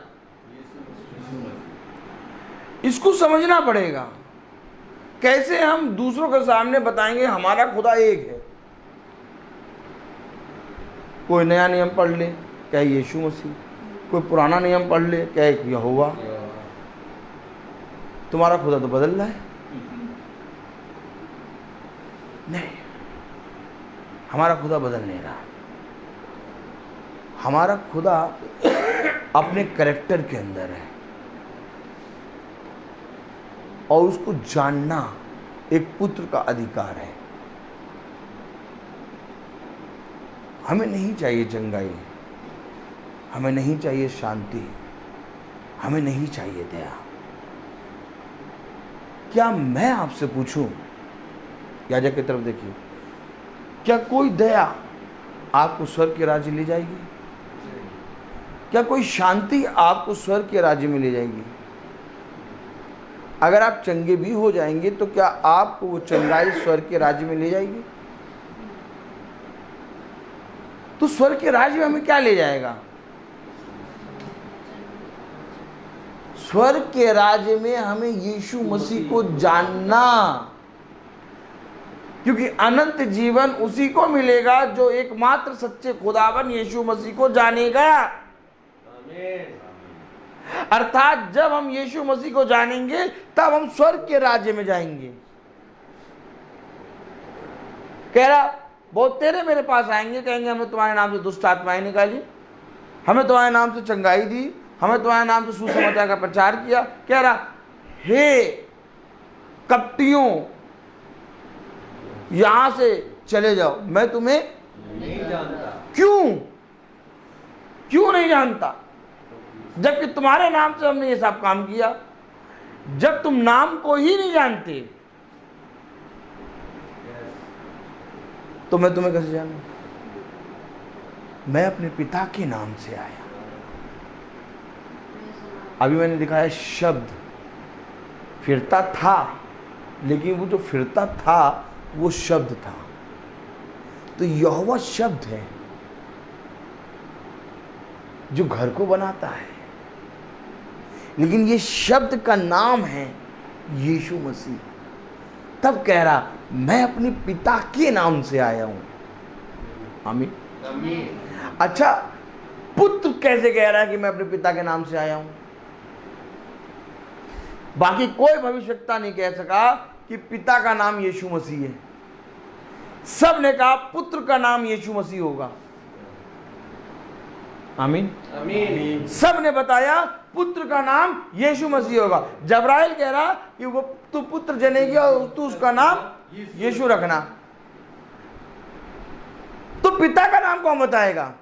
इसको समझना पड़ेगा। कैसे हम दूसरों के सामने बताएंगे हमारा खुदा एक है? कोई नया नियम पढ़ ले क्या यीशु मसीह, कोई पुराना नियम पढ़ ले क्या यहोवा। तुम्हारा खुदा तो बदल रहा है। नहीं, हमारा खुदा बदल नहीं रहा। हमारा खुदा अपने कैरेक्टर के अंदर है और उसको जानना एक पुत्र का अधिकार है। हमें नहीं चाहिए चंगाई, हमें नहीं चाहिए शांति, हमें नहीं चाहिए दया। क्या मैं आपसे पूछूं, याजक की तरफ देखिए, क्या कोई दया आपको स्वर्ग के राज्य ले जाएगी? क्या कोई शांति आपको स्वर्ग के राज्य में ले जाएगी? अगर आप चंगे भी हो जाएंगे तो क्या आपको वो चंगाई स्वर्ग के राज्य में ले जाएगी? तो स्वर्ग के राज्य में हमें क्या ले जाएगा? स्वर्ग के राज्य में हमें यीशु मसीह को जानना, क्योंकि अनंत जीवन उसी को मिलेगा जो एकमात्र सच्चे खुदावन यीशु मसीह को जानेगा। अर्थात जब हम यीशु मसीह को जानेंगे तब हम स्वर्ग के राज्य में जाएंगे। कह रहा बहुत तेरे मेरे पास आएंगे, कहेंगे हमने तुम्हारे नाम से दुष्ट आत्माएं निकाली, हमें तुम्हारे नाम से चंगाई दी, हमें तुम्हारे नाम से सुसमाचार का प्रचार किया। कह रहा हे कपटियों, यहां से चले जाओ, मैं तुम्हें नहीं जानता। क्यों नहीं जानता? जबकि तुम्हारे नाम से हमने ये सब काम किया। जब तुम नाम को ही नहीं जानते तो मैं तुम्हें कैसे जानूं? मैं अपने पिता के नाम से आया। अभी मैंने दिखाया शब्द फिरता था, लेकिन वो जो फिरता था वो शब्द था। तो यहोवा शब्द है जो घर को बनाता है, लेकिन ये शब्द का नाम है यीशु मसीह। तब कह रहा मैं अपने पिता के नाम से आया हूं। आमीन। अच्छा, पुत्र कैसे कह रहा है कि मैं अपने पिता के नाम से आया हूं? बाकी कोई भविष्यवक्ता नहीं कह सका कि पिता का नाम यीशु मसीह है। सब ने कहा पुत्र का नाम यीशु मसीह होगा। आमीन। आमीन। सब ने बताया पुत्र का नाम यीशु मसीह होगा। जब्राइल कह रहा कि वो तू पुत्र जनेगी और तू उसका नाम यीशु रखना। तो पिता का नाम कौन बताएगा?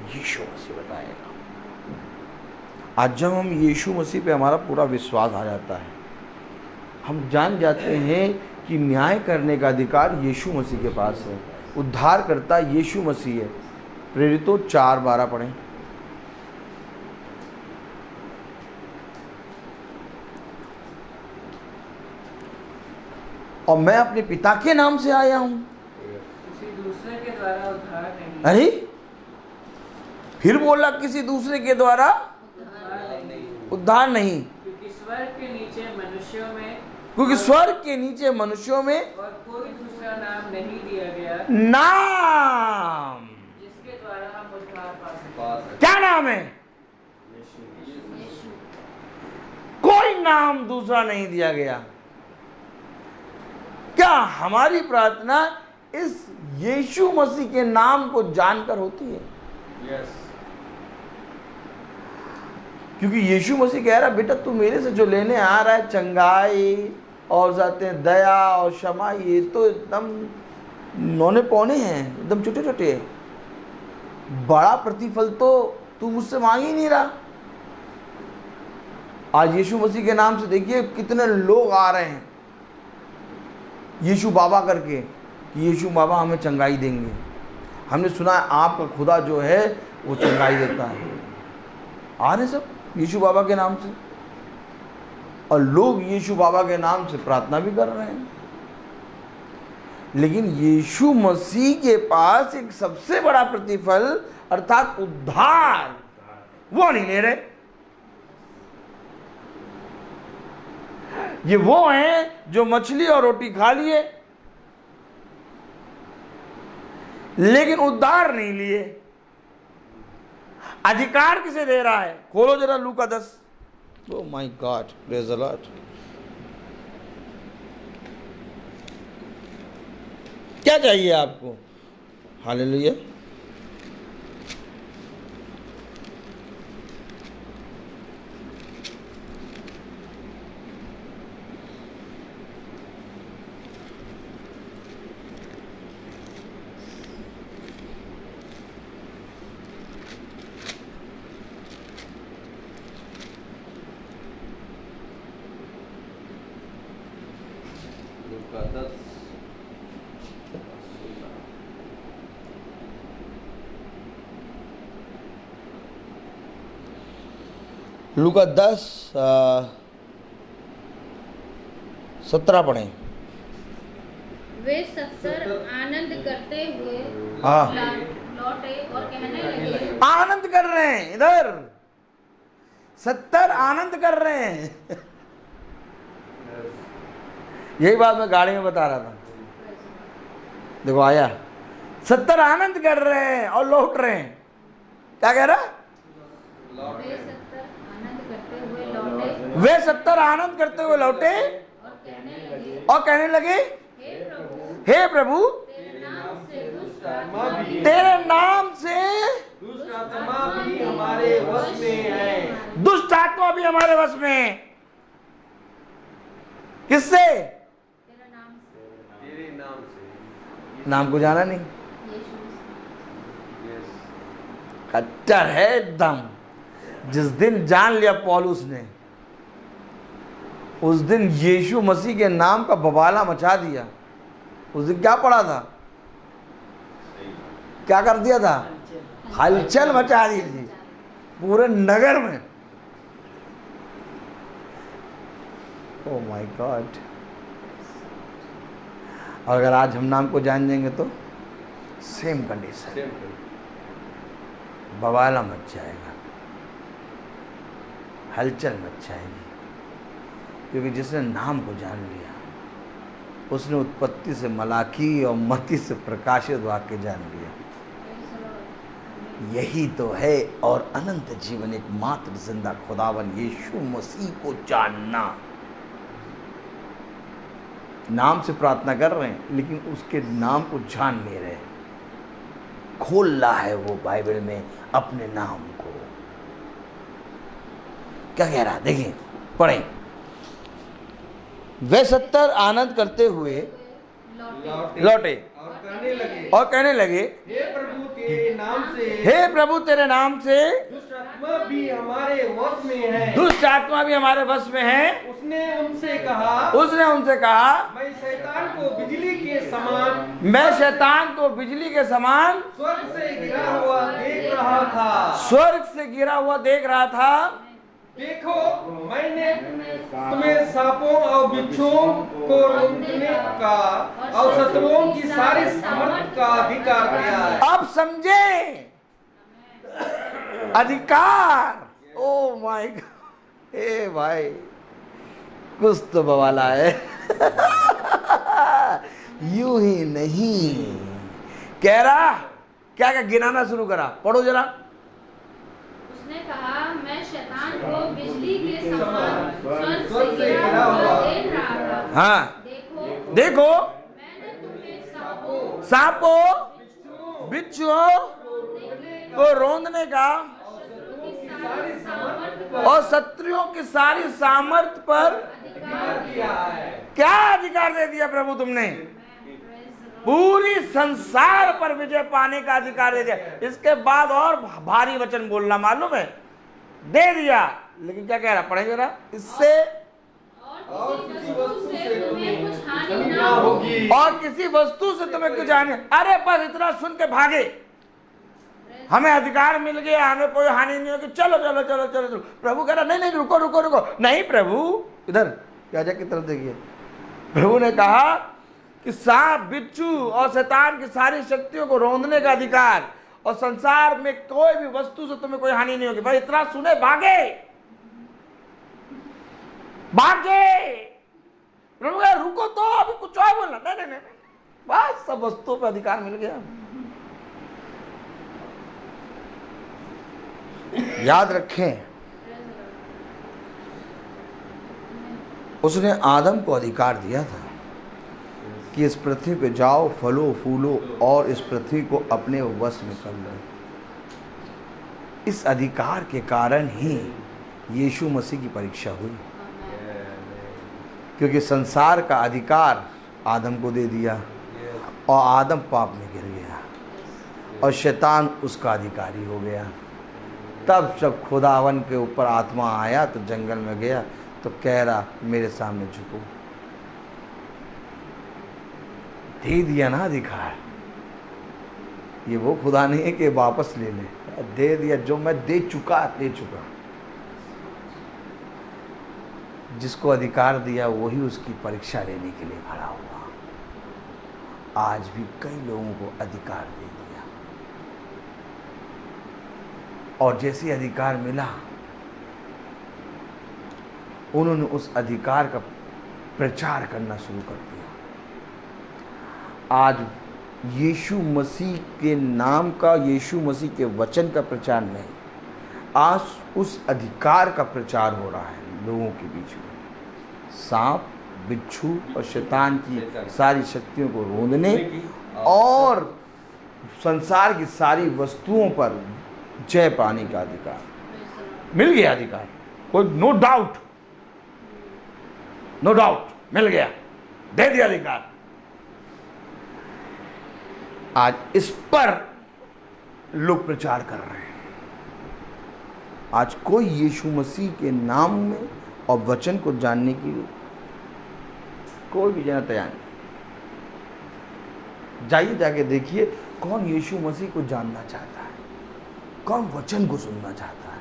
यीशु मसीह बताएगा। आज जब हम यीशु मसीह पे हमारा पूरा विश्वास आ जाता है, हम जान जाते हैं कि न्याय करने का अधिकार यीशु मसीह के पास है, उद्धार करता यीशु मसीह है। प्रेरितों 4:12 पढ़ें। और मैं अपने पिता के नाम से आया हूं, किसी दूसरे के द्वारा उद्धार नहीं। अरे फिर बोला किसी दूसरे के द्वारा उद्धार नहीं, क्योंकि स्वर्ग के नीचे मनुष्यों में, क्योंकि स्वर्ग के नीचे मनुष्यों में और कोई दूसरा नाम नहीं दिया गया नाम, जिसके द्वारा हम उद्धार पा सकते। क्या नाम है? कोई नाम दूसरा नहीं दिया गया। क्या हमारी प्रार्थना इस यीशु मसीह के नाम को जानकर होती है? क्योंकि यीशु मसीह कह रहा है, बेटा तू मेरे से जो लेने आ रहा है चंगाई और जाते हैं दया और क्षमा, ये तो एकदम नौने पौने हैं, एकदम छोटे छोटे। बड़ा प्रतिफल तो तू मुझसे मांग ही नहीं रहा। आज यीशु मसीह के नाम से देखिए कितने लोग आ रहे हैं यीशु बाबा करके, कि यीशु बाबा हमें चंगाई देंगे। हमने सुना है आपका खुदा जो है वो चंगाई देता है। आ रहे सब यीशु बाबा के नाम से, और लोग यीशु बाबा के नाम से प्रार्थना भी कर रहे हैं। लेकिन यीशु मसीह के पास एक सबसे बड़ा प्रतिफल अर्थात उद्धार वो नहीं ले रहे। ये वो हैं जो मछली और रोटी खा लिए लेकिन उद्धार नहीं लिए। अधिकार किसे दे रहा है? खोलो जरा लूका 10। Oh my God, praise the Lord. क्या चाहिए आपको? हालेलुया। लूका 10:17 पढ़ें। वे 70 आनंद करते हुए लौटे और कहने लगे, आनंद कर रहे हैं। इधर 70 आनंद कर रहे हैं। यही बात मैं गाड़ी में बता रहा था। देखो आया, 70 आनंद कर रहे हैं और लौट रहे हैं। क्या कह रहा? वे 70 आनंद करते हुए लौटे और कहने लगे, हे प्रभु तेरे नाम से दुष्ट आत्मा भी हमारे वश में है। दुष्ट आत्मा भी हमारे वश में है। किससे? तेरे नाम से। नाम को जाना नहीं, कट्टर है एकदम। जिस दिन जान लिया पौलुस ने, उस दिन यीशु मसीह के नाम का बवाला मचा दिया। उस दिन क्या पड़ा था? क्या कर दिया था? हलचल मचा दी थी पूरे नगर में। Oh my God. और अगर आज हम नाम को जान लेंगे तो सेम कंडीशन, बवाला मच जाएगा, हलचल मच जाएगी। क्योंकि जिसने नाम को जान लिया उसने उत्पत्ति से मलाकी और मत्ती से प्रकाशित वाक्य जान लिया। यही तो है और अनंत जीवन, एकमात्र जिंदा खुदावन यीशु मसीह को जानना। नाम से प्रार्थना कर रहे हैं लेकिन उसके नाम को जान नहीं रहे। खोल रहा है वो बाइबल में अपने नाम को। क्या कह रहा है? देखिए पढ़ें। वे 70 आनंद करते हुए लौटे और और कहने लगे, कहने लगे, हे प्रभु तेरे नाम से हे प्रभु तेरे नाम से दुष्ट आत्मा भी हमारे वश में है। दुष्ट आत्मा भी हमारे वश में है। उसने उनसे कहा, मैं शैतान को बिजली के समान स्वर्ग से गिरा हुआ देख रहा था। देखो, मैंने तुम्हें सांपों और बिच्छुओं को रोकने का और शत्रुओं की सारी सामर्थ का अधिकार दिया है। अब समझे अधिकार। ओ माय गॉड, हे भाई कुछ तो बवाला है। यूं ही नहीं कह रहा, क्या क्या गिनाना शुरू करा, पढ़ो जरा। उसने कहा, मैं शैतान को बिजली के समान स्वर्ग से गिरा हुआ देख रहा था। हाँ, देखो, मैंने तुम्हें सांपों बिच्छुओं को रौंदने का और शत्रुओं की सारी सामर्थ पर क्या अधिकार दे दिया प्रभु तुमने? पूरी संसार पर विजय पाने का अधिकार दे दिया। इसके बाद और भारी वचन बोलना मालूम है, दे दिया। लेकिन क्या कह रहा, पढ़ेंगे जरा। इससे और किसी वस्तु से तुम्हें कुछ हानि ना होगी। और किसी वस्तु से तुम्हें कुछ हानि। अरे बस इतना सुन के भागे, हमें अधिकार मिल गया, हमें कोई हानि नहीं होगी, चलो चलो चलो चलो चलो। प्रभु कह रहा नहीं नहीं रुको रुको रुको, नहीं प्रभु, इधर राजा की तरफ देखिए। प्रभु ने कहा कि सांप बिच्छू और शैतान की सारी शक्तियों को रौंदने का अधिकार, और संसार में कोई भी वस्तु से तुम्हें कोई हानि नहीं होगी। भाई इतना सुने भागे भागे। प्रभु कहा रुको तो, अभी कुछ और बोलना। नहीं नहीं नहीं, बस सब वस्तुओं पर अधिकार मिल गया। याद रखें, उसने आदम को अधिकार दिया था कि इस पृथ्वी पे जाओ, फलो फूलो और इस पृथ्वी को अपने वश में कर लो। इस अधिकार के कारण ही यीशु मसीह की परीक्षा हुई, क्योंकि संसार का अधिकार आदम को दे दिया और आदम पाप में गिर गया और शैतान उसका अधिकारी हो गया। तब जब खुदावन के ऊपर आत्मा आया तो जंगल में गया तो कह रहा मेरे सामने झुको। दे दिया ना अधिकार। ये वो खुदा नहीं है कि वापस ले ले, दे दिया। जो मैं दे चुका। जिसको अधिकार दिया वही उसकी परीक्षा लेने के लिए खड़ा हुआ। आज भी कई लोगों को अधिकार दे दिया और जैसे अधिकार मिला उन्होंने उस अधिकार का प्रचार करना शुरू कर दिया। आज यीशु मसीह के नाम का, यीशु मसीह के वचन का प्रचार नहीं, आज उस अधिकार का प्रचार हो रहा है लोगों के बीच में। सांप बिच्छू और शैतान की सारी शक्तियों को रोंदने और संसार की सारी वस्तुओं पर जय पाने का अधिकार मिल गया। अधिकार कोई नो डाउट मिल गया, दे दिया अधिकार। आज इस पर लोग प्रचार कर रहे हैं। आज कोई यीशु मसीह के नाम में और वचन को जानने के लिए कोई भी जना तैयार नहीं। जाइए, जाके देखिए कौन यीशु मसीह को जानना चाहता है, कौन वचन को सुनना चाहता है,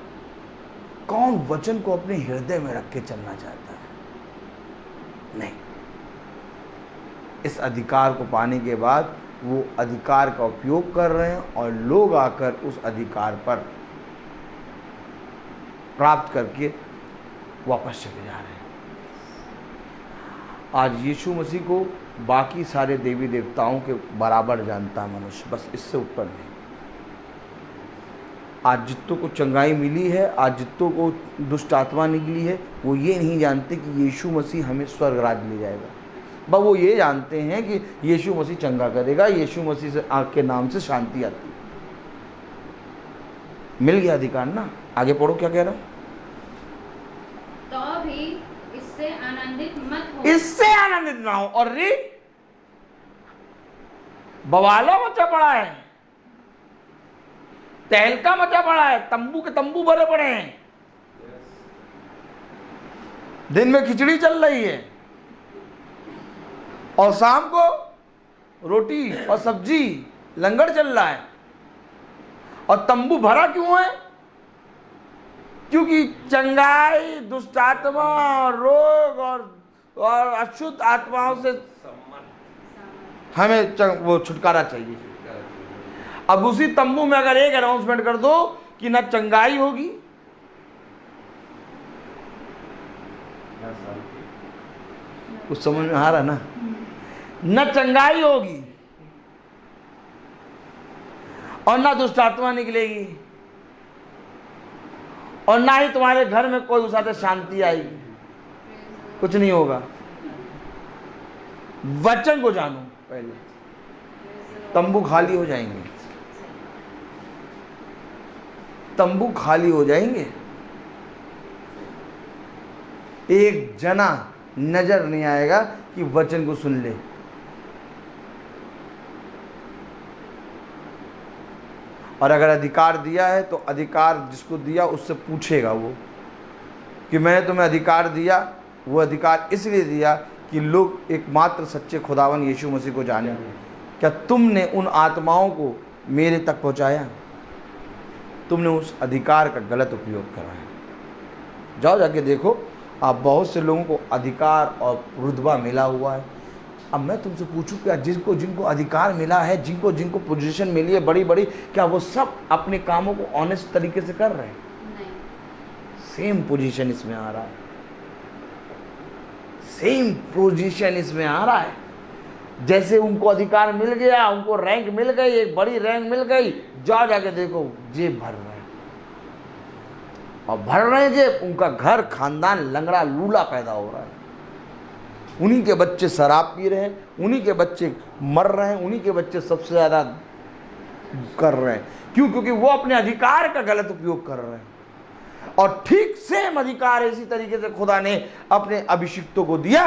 कौन वचन को अपने हृदय में रख के चलना चाहता है। नहीं, इस अधिकार को पाने के बाद वो अधिकार का उपयोग कर रहे हैं और लोग आकर उस अधिकार पर प्राप्त करके वापस चले जा रहे हैं। आज यीशु मसीह को बाकी सारे देवी देवताओं के बराबर जानता है मनुष्य, बस इससे ऊपर नहीं। आज जितों को चंगाई मिली है, आज जितों को दुष्ट आत्मा निकली है, वो ये नहीं जानते कि यीशु मसीह हमें स्वर्ग राज्य ले जाएगा। बस वो ये जानते हैं कि यीशु मसीह चंगा करेगा, यीशु मसीह से के नाम से शांति आती है। मिल गया अधिकार ना। आगे पढ़ो, क्या कह रहा हूं। तो भी इससे आनंदित मत हो, इससे आनंदित ना हो। और रे बवाला मचा पड़ा है, तहलका मचा पड़ा है, तंबू के तंबू भरे पड़े हैं। दिन में खिचड़ी चल रही है और शाम को रोटी और सब्जी लंगर चल रहा है। और तंबू भरा क्यों है? क्योंकि चंगाई, दुष्टात्मा, रोग और अशुद्ध आत्माओं से हमें वो छुटकारा चाहिए। अब उसी तंबू में अगर एक अनाउंसमेंट कर दो कि ना चंगाई होगी, कुछ समझ में आ रहा ना, न चंगाई होगी और ना दुष्टात्मा निकलेगी और ना ही तुम्हारे घर में कोई उस शांति आएगी, कुछ नहीं होगा। वचन को जानो पहले, तंबू खाली हो जाएंगे, तंबू खाली हो जाएंगे। एक जना नजर नहीं आएगा कि वचन को सुन ले। और अगर अधिकार दिया है तो अधिकार जिसको दिया उससे पूछेगा वो कि मैंने तुम्हें अधिकार दिया। वो अधिकार इसलिए दिया कि लोग एकमात्र सच्चे खुदावन यीशु मसीह को जाने। क्या तुमने उन आत्माओं को मेरे तक पहुंचाया? तुमने उस अधिकार का गलत उपयोग करा है। जाओ जाके देखो, आप बहुत से लोगों को अधिकार और रुतबा मिला हुआ है। अब मैं तुमसे पूछूं, क्या जिनको जिनको अधिकार मिला है, जिनको जिनको पोजीशन मिली है बड़ी बड़ी, क्या वो सब अपने कामों को ऑनेस्ट तरीके से कर रहे हैं? नहीं। सेम पोजीशन इसमें आ रहा है, सेम पोजीशन इसमें आ रहा है। जैसे उनको अधिकार मिल गया, उनको रैंक मिल गई, एक बड़ी रैंक मिल गई, जाओ जाके देखो जेब भर रहे हैं। और भर रहे जेब, उनका घर खानदान लंगड़ा लूला पैदा हो रहा है। उन्हीं के बच्चे शराब पी रहे हैं, उन्हीं के बच्चे मर रहे हैं, उन्हीं के बच्चे सबसे ज़्यादा कर रहे हैं। क्यों? क्योंकि वो अपने अधिकार का गलत उपयोग कर रहे हैं। और ठीक सेम अधिकार इसी तरीके से खुदा ने अपने अभिषिक्तों को दिया।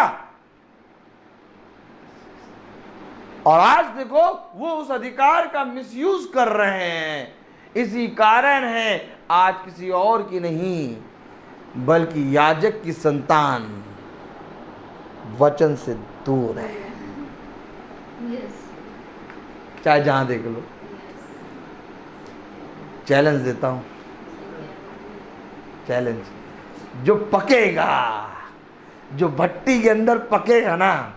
और आज देखो वो उस अधिकार का मिसयूज कर रहे हैं। इसी कारण है आज किसी और की नहीं बल्कि याजक की संतान वचन से दूर है। चाहे जहां देख लो। चैलेंज देता हूं, चैलेंज, जो पकेगा, जो भट्टी के अंदर पकेगा ना,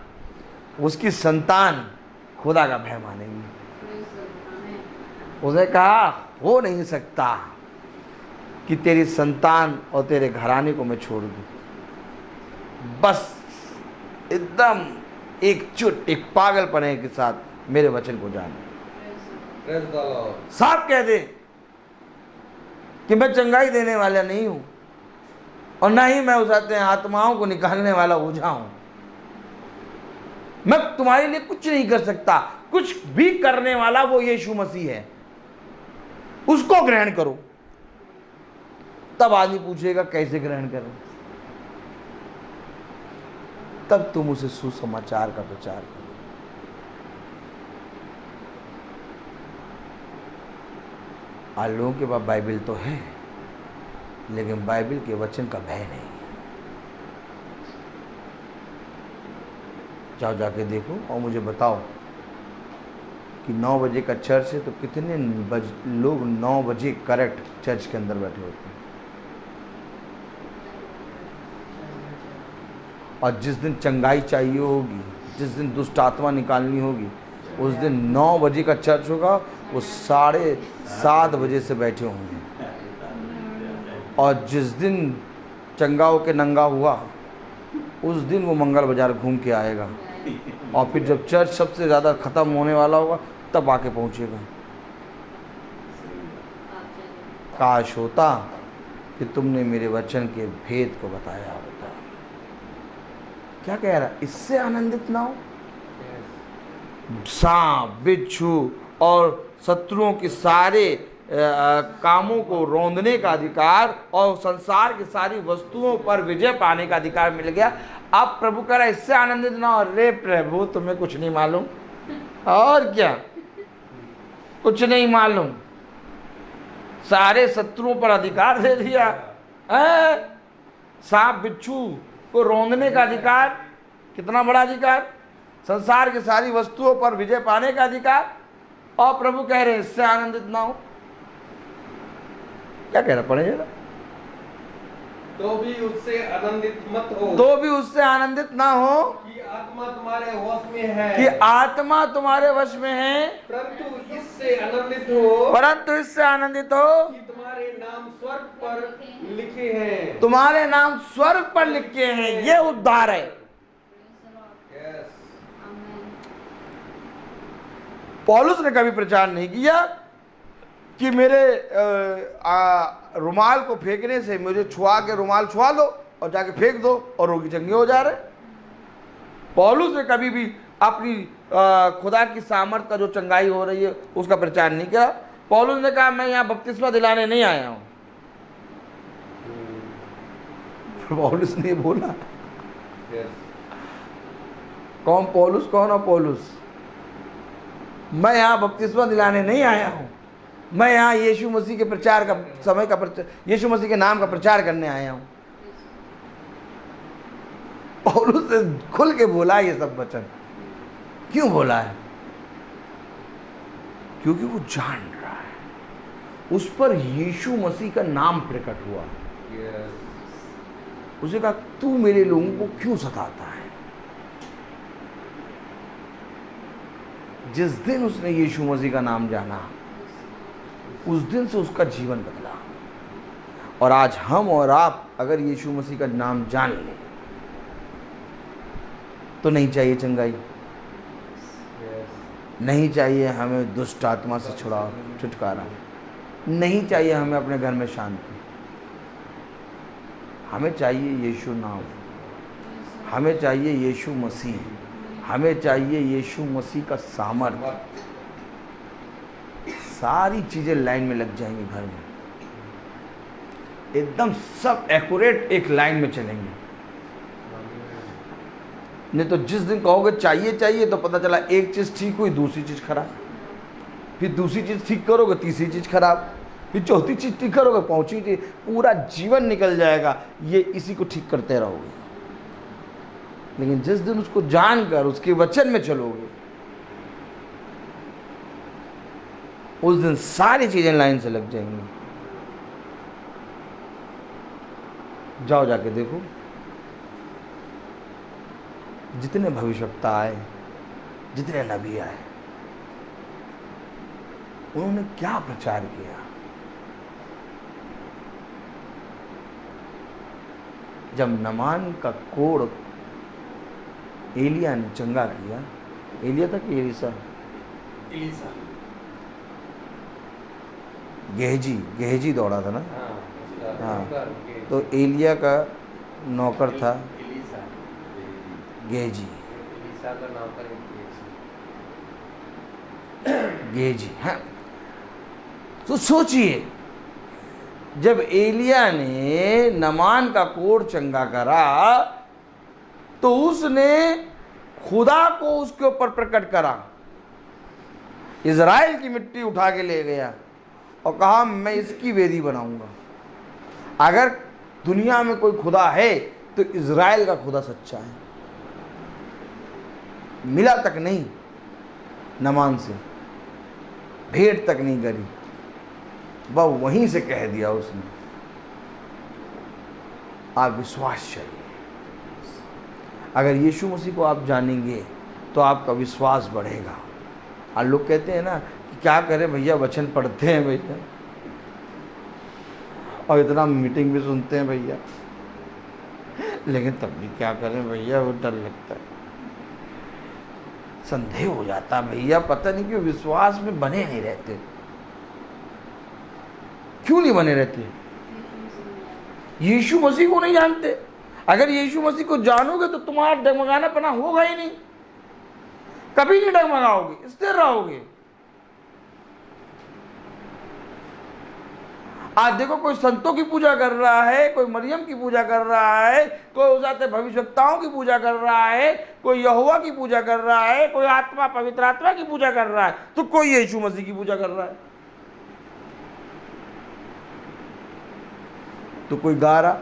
उसकी संतान खुदा का भय मानेगी। उसने कहा हो नहीं सकता कि तेरी संतान और तेरे घराने को मैं छोड़ दूं। बस एकदम एक पागलपने के साथ मेरे वचन को जाने। साफ कह दे कि मैं चंगाई देने वाला नहीं हूं और ना ही मैं उस आत्माओं को निकालने वाला ओझा हूं। मैं तुम्हारे लिए कुछ नहीं कर सकता। कुछ भी करने वाला वो यीशु मसीह है, उसको ग्रहण करो। तब आदमी पूछेगा कैसे ग्रहण करें? तब तुम उसे सुसमाचार का प्रचार करो। आज लोगों के पास बाइबल तो है, लेकिन बाइबल के वचन का भय नहीं। जाओ जाके देखो और मुझे बताओ कि 9 बजे का चर्च है तो कितने लोग 9 बजे करेक्ट चर्च के अंदर बैठे होते हैं। और जिस दिन चंगाई चाहिए होगी, जिस दिन दुष्ट आत्मा निकालनी होगी, उस दिन 9 बजे का चर्च होगा, वो 7:30 बजे से बैठे होंगे। और जिस दिन चंगा होके नंगा हुआ, उस दिन वो मंगल बाजार घूम के आएगा। और फिर जब चर्च सबसे ज़्यादा ख़त्म होने वाला होगा तब आके पहुँचेगा। काश होता कि तुमने मेरे वचन के भेद को बताया होता। क्या कह रहा? इससे आनंदित ना हो? सांप, बिच्छू और शत्रुओं के सारे कामों को रौंदने का अधिकार और संसार की सारी वस्तुओं पर विजय पाने का अधिकार मिल गया। अब प्रभु कह रहा है इससे आनंदित ना हो? अरे प्रभु तुम्हें कुछ नहीं मालूम। और क्या, कुछ नहीं मालूम, सारे शत्रुओं पर अधिकार दे दिया। सांप बिच्छू को रौंदने का अधिकार, कितना बड़ा अधिकार, संसार की सारी वस्तुओं पर विजय पाने का अधिकार, और प्रभु कह रहे हैं इससे आनंदित ना हो। क्या कह रहा पढ़े जरा। तो भी उससे आनंदित मत हो, तो भी उससे आनंदित ना हो कि आत्मा तुम्हारे वश में है, कि आत्मा तुम्हारे वश में है, परंतु इससे आनंदित हो, परंतु इससे आनंदित हो कि तुम्हारे नाम स्वर्ग पर लिखे हैं। तुम्हारे नाम स्वर्ग पर लिखे हैं। ये उद्धार है। Yes. पौलुस ने कभी प्रचार नहीं किया कि मेरे रुमाल को फेंकने से मुझे छुआ के रुमाल छुआ लो और जाके फेंक दो और रोगी चंगे हो जा रहे। पौलुस ने कभी भी अपनी खुदा की सामर्थ का जो चंगाई हो रही है उसका प्रचार नहीं किया। पौलुस ने कहा मैं यहाँ बपतिस्मा दिलाने नहीं आया हूँ। पौलुस ने बोला। Yes. कौन पौलुस, कौन है पौलुस? मैं यहाँ बपतिस्मा दिलाने नहीं आया हूँ, मैं यहाँ यीशु मसीह के प्रचार का समय का प्रचार, यीशु मसीह के नाम का प्रचार करने आया हूँ। पौलुस ने खुल के बोला ये सब वचन। क्यों बोला है? क्योंकि वो जान रहा है उस पर यीशु मसीह का नाम प्रकट हुआ। Yes. उसे कहा तू मेरे लोगों को क्यों सताता है? जिस दिन उसने यीशु मसीह का नाम जाना उस दिन से उसका जीवन बदला। और आज हम और आप अगर यीशु मसीह का नाम जान लें तो नहीं चाहिए चंगाई, Yes. नहीं चाहिए हमें दुष्ट आत्मा से छुटकारा, नहीं चाहिए हमें अपने घर में शांति, हमें चाहिए यीशु नाम, हमें चाहिए यीशु मसीह, हमें चाहिए यीशु मसीह का सामर्थ। सारी चीजें लाइन में लग जाएंगी घर में, एकदम सब एक्यूरेट एक लाइन में चलेंगे। नहीं तो जिस दिन कहोगे चाहिए चाहिए तो पता चला एक चीज ठीक हुई दूसरी चीज खराब, फिर दूसरी चीज ठीक करोगे तीसरी चीज खराब, फिर चौथी चीज ठीक करोगे पांचवी चीज, पूरा जीवन निकल जाएगा ये इसी को ठीक करते रहोगे। लेकिन जिस दिन उसको जानकर उसके वचन में चलोगे उस दिन सारी चीजें लाइन से लग जाएंगी। जाओ जाके देखो जितने भविष्यवक्ता आए, जितने नबी आए, उन्होंने क्या प्रचार किया। जब नमान का कोढ़ एलिया ने चंगा किया, एलिया था कि एलिसा? गेहजी दौड़ा था ना। हाँ, तो एलिया का नौकर था गेहजी। गेहजी, हाँ। तो सोचिए जब एलिया ने नमान का कोढ़ चंगा करा तो उसने खुदा को उसके ऊपर प्रकट करा, इज़राइल की मिट्टी उठा के ले गया और कहा मैं इसकी वेदी बनाऊंगा। अगर दुनिया में कोई खुदा है तो इज़राइल का खुदा सच्चा है। मिला तक नहीं नमान से, भेंट तक नहीं करी, वह वहीं से कह दिया उसने। आप विश्वास चाहिए। अगर यीशु मसीह को आप जानेंगे तो आपका विश्वास बढ़ेगा। और लोग कहते हैं ना कि क्या करें भैया, वचन पढ़ते हैं भैया और इतना मीटिंग भी सुनते हैं भैया, लेकिन तब भी क्या करें भैया, वो डर लगता है, संदेह हो जाता भैया, पता नहीं क्यों विश्वास में बने नहीं रहते। क्यों नहीं बने रहते? यीशु मसीह को नहीं जानते। अगर यीशु मसीह को जानोगे तो तुम्हारा डगमगाना पना होगा ही नहीं, कभी नहीं डगमगाओगे, स्थिर रहोगे। आज देखो कोई संतों की पूजा कर रहा है, कोई मरियम की पूजा कर रहा है, कोई उस भविष्यवक्ताओं की पूजा कर रहा है, कोई यहोवा की पूजा कर रहा है, कोई आत्मा पवित्र आत्मा की पूजा कर रहा है, तो कोई यीशु मसीह की पूजा कर रहा है। तो कोई गा रहा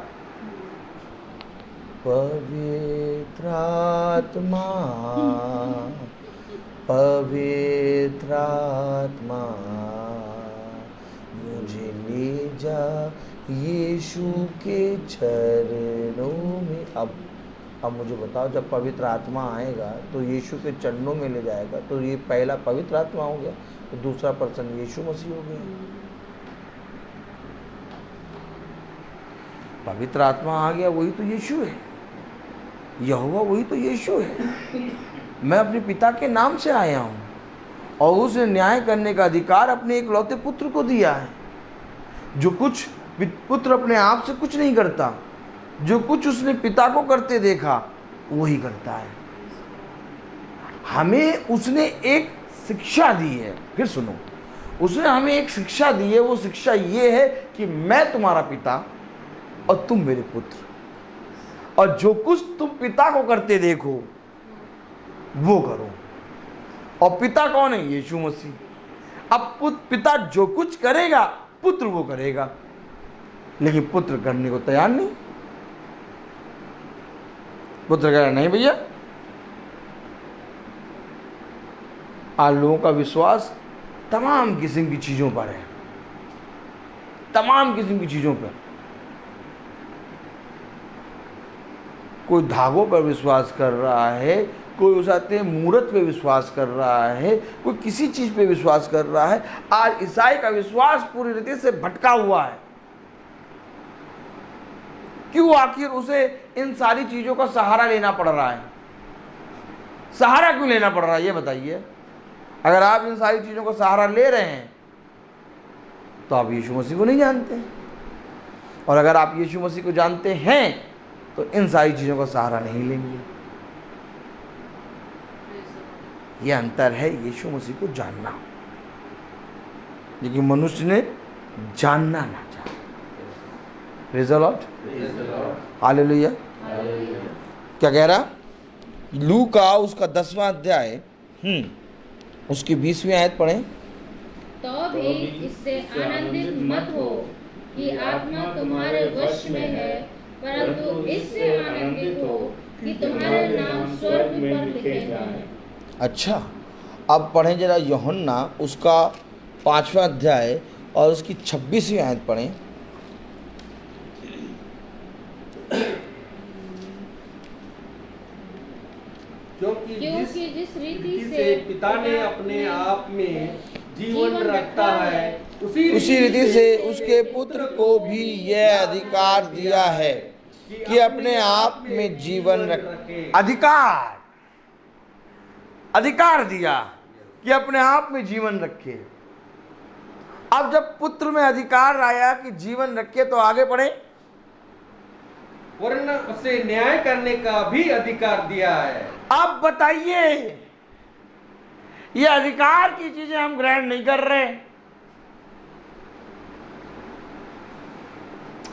पवित्र आत्मा पवित्र आत्मा मुझे ले जा यीशु के चरणों में। अब मुझे बताओ, जब पवित्र आत्मा आएगा तो यीशु के चरणों में ले जाएगा, तो ये पहला पवित्र आत्मा हो गया, तो दूसरा पर्सन यीशु मसीह हो गया। पवित्र आत्मा आ गया, वही तो यीशु है। यहोवा वही तो यीशु है। मैं अपने पिता के नाम से आया हूँ और उसने न्याय करने का अधिकार अपने इकलौते पुत्र को दिया है। जो कुछ पुत्र अपने आप से कुछ नहीं करता, जो कुछ उसने पिता को करते देखा वही करता है। हमें उसने एक शिक्षा दी है। फिर सुनो, उसने हमें एक शिक्षा दी है। वो शिक्षा ये है कि मैं तुम्हारा पिता और तुम मेरे पुत्र, और जो कुछ तुम पिता को करते देखो वो करो। और पिता कौन है? यीशु मसीह। अब पिता जो कुछ करेगा पुत्र वो करेगा, लेकिन पुत्र करने को तैयार नहीं। पुत्र कह रहा नहीं भैया। आज लोगों का विश्वास तमाम किस्म की चीजों पर है, तमाम किस्म की चीजों पर। कोई धागों पर विश्वास कर रहा है, कोई उस मूर्त पे विश्वास कर रहा है, कोई किसी चीज पे विश्वास कर रहा है। आज ईसाई का विश्वास पूरी रीति से भटका हुआ है। क्यों? आखिर उसे इन सारी चीजों का सहारा लेना पड़ रहा है। सहारा क्यों लेना पड़ रहा है ये बताइए। अगर आप इन सारी चीजों का सहारा ले रहे हैं तो आप यीशु मसीह को नहीं जानते, और अगर आप यीशु मसीह को जानते हैं तो इन सारी चीजों का सहारा नहीं लेंगे। यह अंतर है यीशु मसीह को जानना, लेकिन मनुष्य ने जानना ना चाहा। Praise the Lord, hallelujah. क्या कह रहा? लूका उसका 10वां अध्याय उसकी 20वीं आयत पढ़ें। तो भी इससे आनंदित मत हो कि आत्मा तुम्हारे वश में है, परंतु इससे आनंदित हो कि तुम्हारे नाम स्वर्ग पर लिखे जाएं। अच्छा, अब पढ़ें जरा यूहन्ना उसका 5वां अध्याय और उसकी 26वीं आयत पढ़ें। क्योंकि जिस रीति से पिता ने अपने आप में जीवन रखता है, उसी रीति से उसके पुत्र को भी यह अधिकार दिया है कि अपने आप में जीवन रखे। अधिकार दिया कि अपने आप में जीवन रखे। अब जब पुत्र में अधिकार आया कि जीवन रखे, तो आगे बढ़े। वरना उसे न्याय करने का भी अधिकार दिया है। अब बताइए, ये अधिकार की चीजें हम ग्रहण नहीं कर रहे,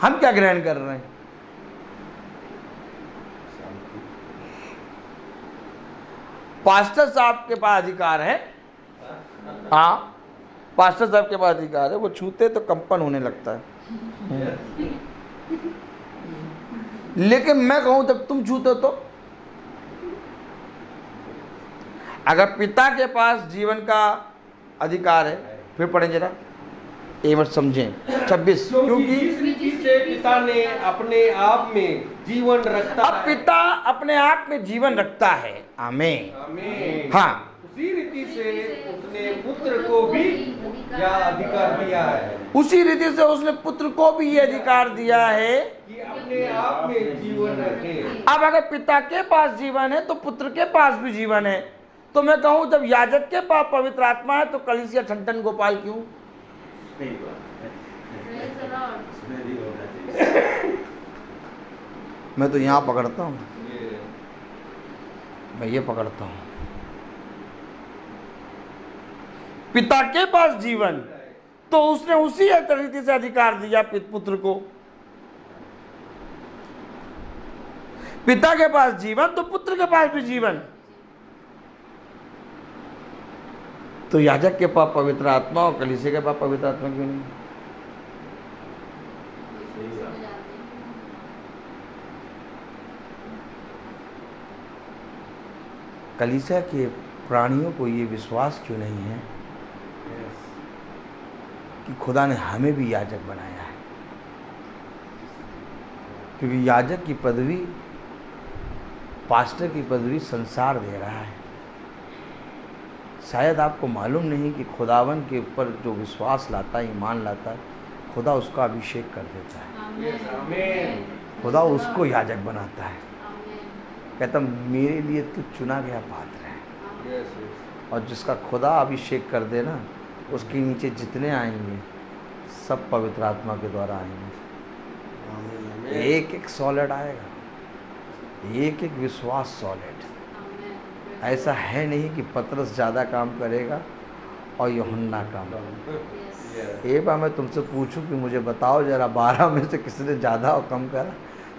हम क्या ग्रहण कर रहे हैं? पास्टर साहब के पास अधिकार है। हाँ, पास्टर साहब के पास अधिकार है। वो छूते तो कंपन होने लगता है। लेकिन मैं कहूं जब तुम छूते तो, अगर पिता के पास जीवन का अधिकार है, फिर पढ़ें जरा, ये मत समझें 26। क्योंकि इस रीति से पिता ने अपने आप में जीवन रखता है। अब पिता अपने आप में जीवन रखता है। आमीन, आमीन। हाँ, उसी रीति से उसने पुत्र को भी यह अधिकार दिया है। उसी रीति से उसने पुत्र को भी ये अधिकार दिया है कि अपने आप में जीवन रखे। अब अगर पिता के पास जीवन है तो पुत्र के पास भी जीवन है। तो मैं कहूं जब याजक के पास पवित्र आत्मा है तो कलीसिया ठन गोपाल क्यों? मैं तो यहाँ पकड़ता हूँ, मैं ये पकड़ता हूँ। पिता के पास जीवन तो उसने उसी तरीके से अधिकार दिया पुत्र को। पिता के पास जीवन तो पुत्र के पास भी जीवन। तो याजक के पास पवित्र आत्मा और कलीसिया के पास पवित्र आत्मा क्यों नहीं? कलीसिया के प्राणियों को ये विश्वास क्यों नहीं है कि खुदा ने हमें भी याजक बनाया है? क्योंकि याजक की पदवी, पास्टर की पदवी संसार दे रहा है। शायद आपको मालूम नहीं कि खुदावन के ऊपर जो विश्वास लाता है, ईमान लाता है, खुदा उसका अभिषेक कर देता है। खुदा उसको याजक बनाता है। कहता मेरे लिए तू चुना गया पात्र है। और जिसका खुदा अभिषेक कर दे ना, उसके नीचे जितने आएंगे सब पवित्र आत्मा के द्वारा आएंगे। एक एक सॉलिड आएगा, एक एक विश्वास सॉलिड। ऐसा है नहीं कि पतरस ज़्यादा काम करेगा और यूहन्ना काम करेगा। एक बार मैं तुमसे पूछूं कि मुझे बताओ जरा 12 में से किसने ज़्यादा और कम करा,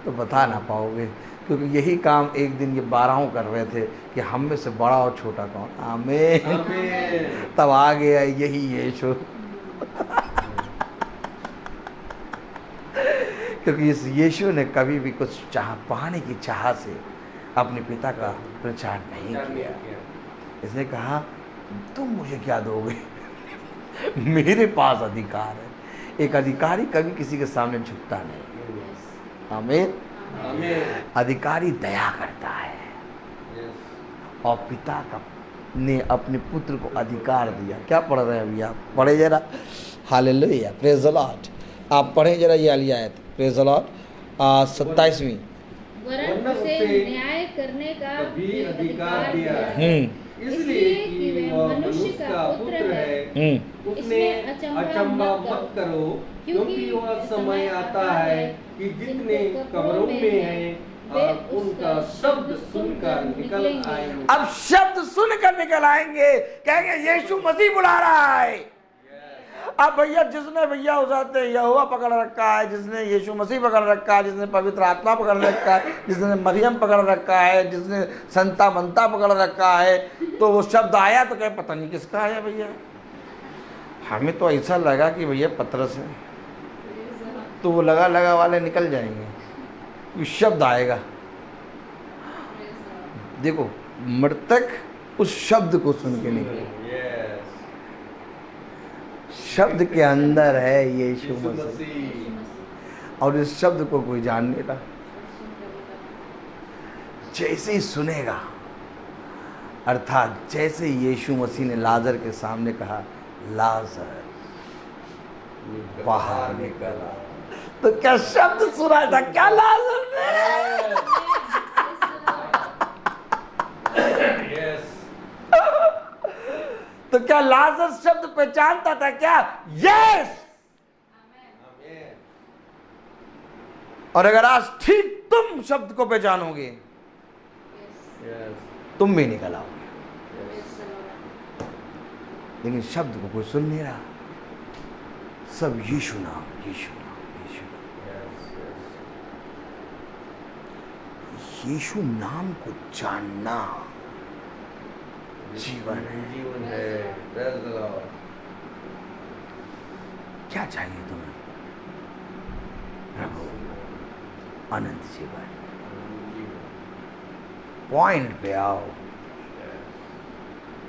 तो बता ना पाओगे, क्योंकि यही काम एक दिन ये 12 कर रहे थे कि हम में से बड़ा और छोटा कौन। आमीन। तब आ गया यही यीशु। क्योंकि इस यीशु ने कभी भी कुछ पाने की चाह से अपने पिता का प्रचार नहीं किया। इसने कहा तुम मुझे क्या दोगे, मेरे पास अधिकार है। एक अधिकारी कभी किसी के सामने झुकता नहीं। आमीन। अधिकारी दया करता है, और पिता का ने अपने पुत्र को अधिकार दिया। क्या पढ़ रहे हैं अभी आप? पढ़े जरा। Hallelujah, praise the Lord. आप पढ़े जरा ये वाली आयत, प्रेज द लॉर्ड। 27वीं। वरन उसे न्याय करने का भी अधिकार दिया है, इसलिए कि वह मनुष्य का पुत्र है। उसने अचंभा मत करो, क्योंकि वह समय आता है कि जितने कब्रों में हैं और उनका शब्द सुनकर निकल आएंगे। अब शब्द सुनकर निकल आएंगे, कहेंगे यीशु मसीह बुला रहा है। अब भैया जिसने उजाते यहोवा पकड़ रखा है, जिसने यीशु मसीह पकड़ रखा है, जिसने पवित्र आत्मा पकड़ रखा है, जिसने मरियम पकड़ रखा है, जिसने संता बनता पकड़ रखा है, तो वो शब्द आया तो क्या पता नहीं किसका आया भैया। हमें तो ऐसा लगा कि भैया पतरस है, तो वो लगा वाले निकल जाएंगे, शब्द आएगा। देखो मृतक उस शब्द को सुन के निकले। शब्द के अंदर है यीशु मसीह, और इस शब्द को कोई जान नहीं रहा। जैसे ही सुनेगा, अर्थात जैसे यीशु मसीह ने लाजर के सामने कहा लाजर बाहर निकला, तो क्या शब्द सुना था? क्या लाजर ने? तो क्या लाजर शब्द पहचानता था क्या? यस। और अगर आज ठीक तुम शब्द को पहचानोगे, तुम भी निकल आओगे। लेकिन शब्द को कोई सुन नहीं रहा, सब यीशु नाम, यीशु नाम, यीशु नाम। यीशु नाम को जानना जीवन है। क्या चाहिए तुम्हें? प्रभु अनंत जीवन। पॉइंट पे आओ,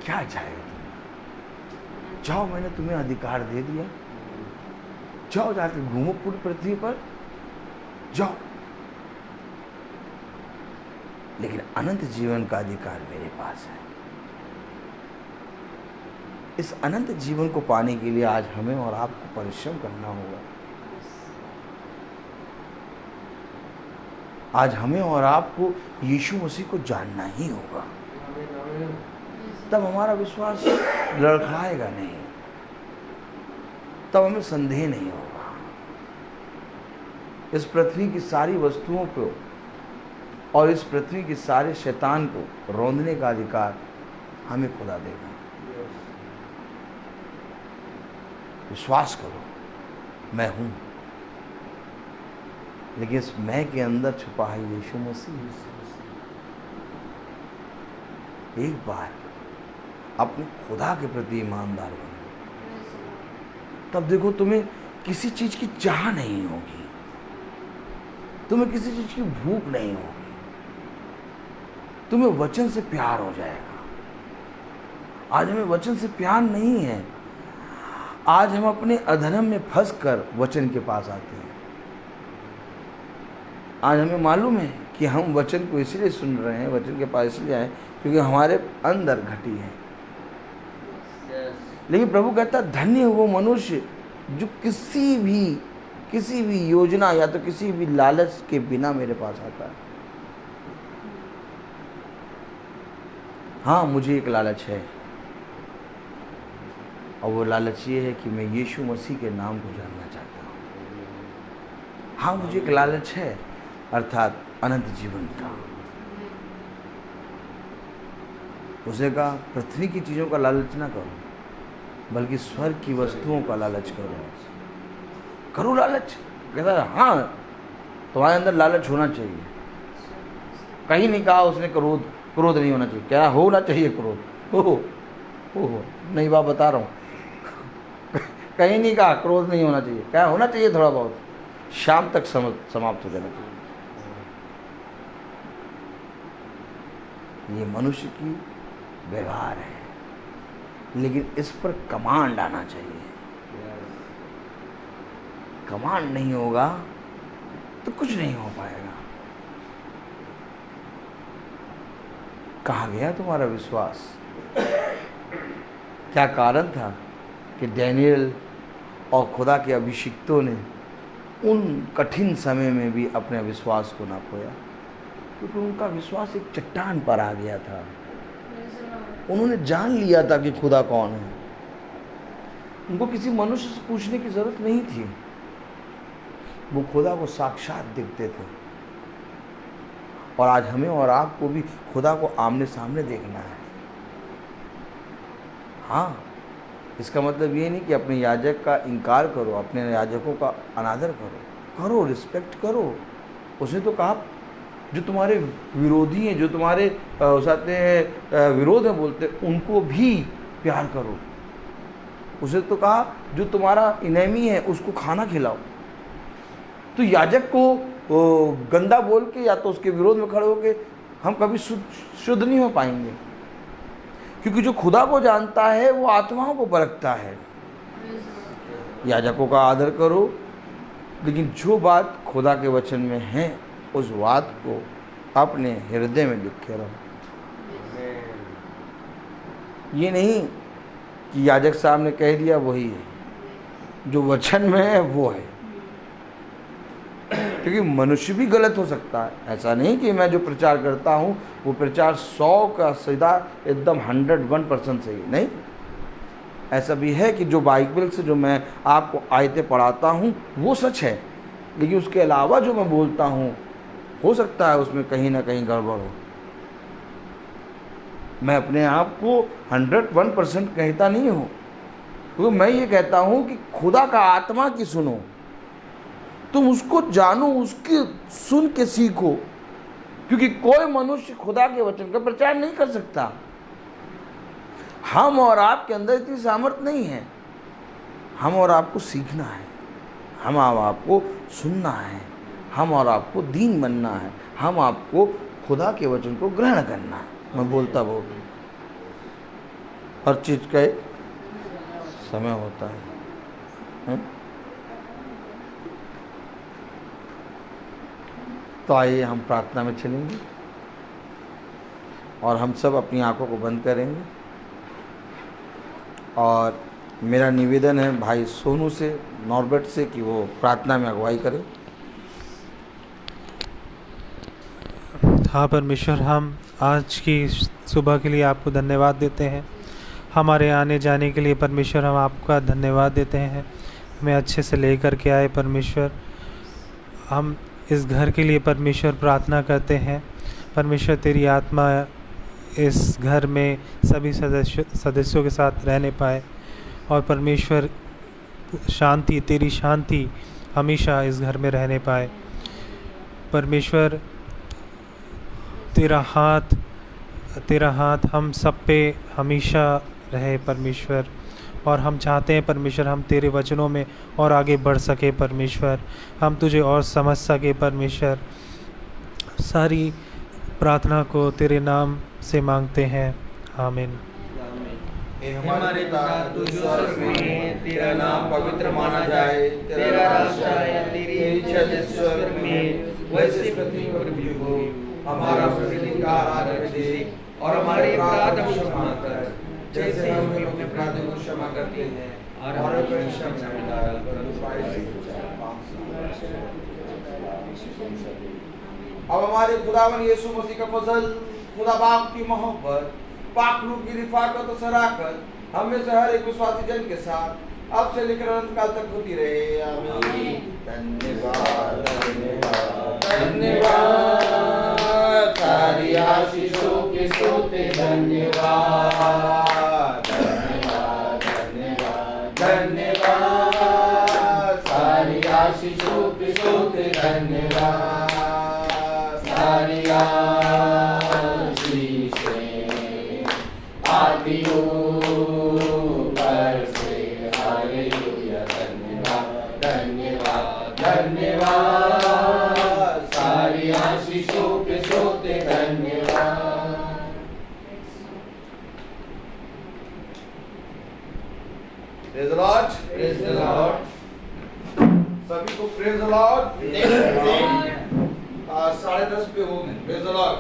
क्या चाहिए तुम्हें? जाओ, मैंने तुम्हें अधिकार दे दिया, जाओ जाके घूमो पूरी पृथ्वी पर, जाओ। लेकिन अनंत जीवन का अधिकार मेरे पास है। इस अनंत जीवन को पाने के लिए आज हमें और आपको परिश्रम करना होगा। आज हमें और आपको यीशु मसीह को जानना ही होगा, तब हमारा विश्वास लड़खड़ाएगा नहीं, तब हमें संदेह नहीं होगा। इस पृथ्वी की सारी वस्तुओं को और इस पृथ्वी की सारे शैतान को रौंदने का अधिकार हमें खुदा देगा। विश्वास करो मैं हूँ, लेकिन इस मैं के अंदर छुपा है यीशु मसीह। एक बार अपने खुदा के प्रति ईमानदार बनो, तब देखो तुम्हें किसी चीज की चाह नहीं होगी, तुम्हें किसी चीज की भूख नहीं होगी, तुम्हें वचन से प्यार हो जाएगा। आज हमें वचन से प्यार नहीं है, आज हम अपने अधर्म में फंस कर वचन के पास आते हैं। आज हमें मालूम है कि हम वचन को इसलिए सुन रहे हैं, वचन के पास इसलिए आए क्योंकि हमारे अंदर घटी है। लेकिन प्रभु कहता है धन्य है वो मनुष्य जो किसी भी योजना या तो किसी भी लालच के बिना मेरे पास आता है। हाँ, मुझे एक लालच है, और वो लालच ये है कि मैं यीशु मसीह के नाम को जानना चाहता हूँ। हाँ, मुझे एक लालच है, अर्थात अनंत जीवन का। उसे कहा पृथ्वी की चीज़ों का लालच ना करो, बल्कि स्वर्ग की वस्तुओं का लालच करो लालच। कहता है हाँ, तुम्हारे अंदर लालच होना चाहिए। कहीं नहीं कहा उसने क्रोध नहीं होना चाहिए, क्या होना चाहिए क्रोध, हो नहीं बात बता रहा हूँ। कहीं नहीं कहा क्रोध नहीं होना चाहिए, क्या होना चाहिए थोड़ा बहुत, शाम तक समाप्त हो जाना चाहिए। ये मनुष्य की व्यवहार है, लेकिन इस पर कमांड आना चाहिए। कमांड नहीं होगा तो कुछ नहीं हो पाएगा। कहाँ गया तुम्हारा विश्वास? क्या कारण था कि डैनियल और खुदा के अभिषिक्तों ने उन कठिन समय में भी अपने विश्वास को ना खोया? क्योंकि उनका विश्वास एक चट्टान पर आ गया था। उन्होंने जान लिया था कि खुदा कौन है। उनको किसी मनुष्य से पूछने की जरूरत नहीं थी, वो खुदा को साक्षात देखते थे। और आज हमें और आपको भी खुदा को आमने सामने देखना है। हाँ, इसका मतलब ये नहीं कि अपने याजक का इनकार करो, अपने याजकों का अनादर करो, रिस्पेक्ट करो। उसने तो कहा जो तुम्हारे विरोधी हैं, जो तुम्हारे उसाते हैं विरोध में बोलते, उनको भी प्यार करो। उसे तो कहा जो तुम्हारा इनेमी है उसको खाना खिलाओ। तो याजक को गंदा बोल के या तो उसके विरोध में खड़े होके हम कभी शुद्ध नहीं हो पाएंगे, क्योंकि जो खुदा को जानता है वो आत्माओं को परखता है। याजकों का आदर करो, लेकिन जो बात खुदा के वचन में है उस बात को अपने हृदय में लिखे रहो। ये नहीं कि याजक साहब ने कह दिया वही है, जो वचन में है वो है। क्योंकि मनुष्य भी गलत हो सकता है। ऐसा नहीं कि मैं जो प्रचार करता हूँ वो प्रचार 100 का सीधा एकदम 101% सही नहीं। ऐसा भी है कि जो बाइबल से जो मैं आपको आयतें पढ़ाता हूँ वो सच है, लेकिन उसके अलावा जो मैं बोलता हूँ हो सकता है उसमें कहीं ना कहीं गड़बड़ हो। मैं अपने आप को 101% कहता नहीं हूँ, क्योंकि मैं ये कहता हूँ कि खुदा का आत्मा की सुनो, तुम उसको जानो, उसकी सुन के सीखो। क्योंकि कोई मनुष्य खुदा के वचन का प्रचार नहीं कर सकता। हम और आपके अंदर इतनी सामर्थ्य नहीं है। हम और आपको सीखना है, हम और आपको सुनना है, हम और आपको दीन बनना है, हम आपको खुदा के वचन को ग्रहण करना है। मैं बोलता बहुत हूँ, हर चीज़ का एक समय होता है। तो आइए हम प्रार्थना में चलेंगे और हम सब अपनी आंखों को बंद करेंगे। और मेरा निवेदन है भाई सोनू से, नॉर्बर्ट से, कि वो प्रार्थना में अगुवाई करें। हाँ परमेश्वर, हम आज की सुबह के लिए आपको धन्यवाद देते हैं। हमारे आने जाने के लिए परमेश्वर हम आपका धन्यवाद देते हैं। हमें अच्छे से लेकर के आए परमेश्वर। हम इस घर के लिए परमेश्वर प्रार्थना करते हैं। परमेश्वर तेरी आत्मा इस घर में सभी सदस्यों के साथ रहने पाए। और परमेश्वर शांति, तेरी शांति हमेशा इस घर में रहने पाए। परमेश्वर तेरा हाथ हम सब पे हमेशा रहे परमेश्वर, और हम चाहते हैं परमेश्वर हम तेरे वचनों में और आगे बढ़ सके परमेश्वर, हम तुझे और समझ सके परमेश्वर। सारी प्रार्थना को तेरे नाम से मांगते हैं, आमीन। हे हमारे पिता तू जो स्वर्ग में है, तेरा नाम पवित्र माना जाए, तेरा राज आए, तेरी इच्छा जैसे स्वर्ग में वैसे पृथ्वी पर भी हो। हमारा प्रतिदिन का आहार दे और हमारे अपराध हम क्षमा कर, जैसे हम अपने अपराधों को क्षमा करते हैं, और हमें परीक्षा में न डाल, परंतु बुराई से बचा। अब हमारे खुदावन यीशु मसीह का फजल, खुदा बाप की मोहब्बत, पाक रूह की रिफाकत और शराकत हम में से हर एक विश्वासी जन के साथ अब से लेकर अनंत काल तक होती रहे, आमीन। धन्यवाद धन्यवाद धन्यवाद, सारी आशीषों के सोते धन्यवाद धन्यवाद धन्यवाद धन्यवाद, सारी आशीषों के सोते धन्यवाद, सारी पर से हालेलुया, धन्यवाद धन्यवाद धन्यवाद, सारी आशीषों के सोते धन्यवाद। Praise the Lord, praise the Lord. सभी को प्रेज़ द लॉर्ड। 10:30 पे हो गए। Praise the Lord.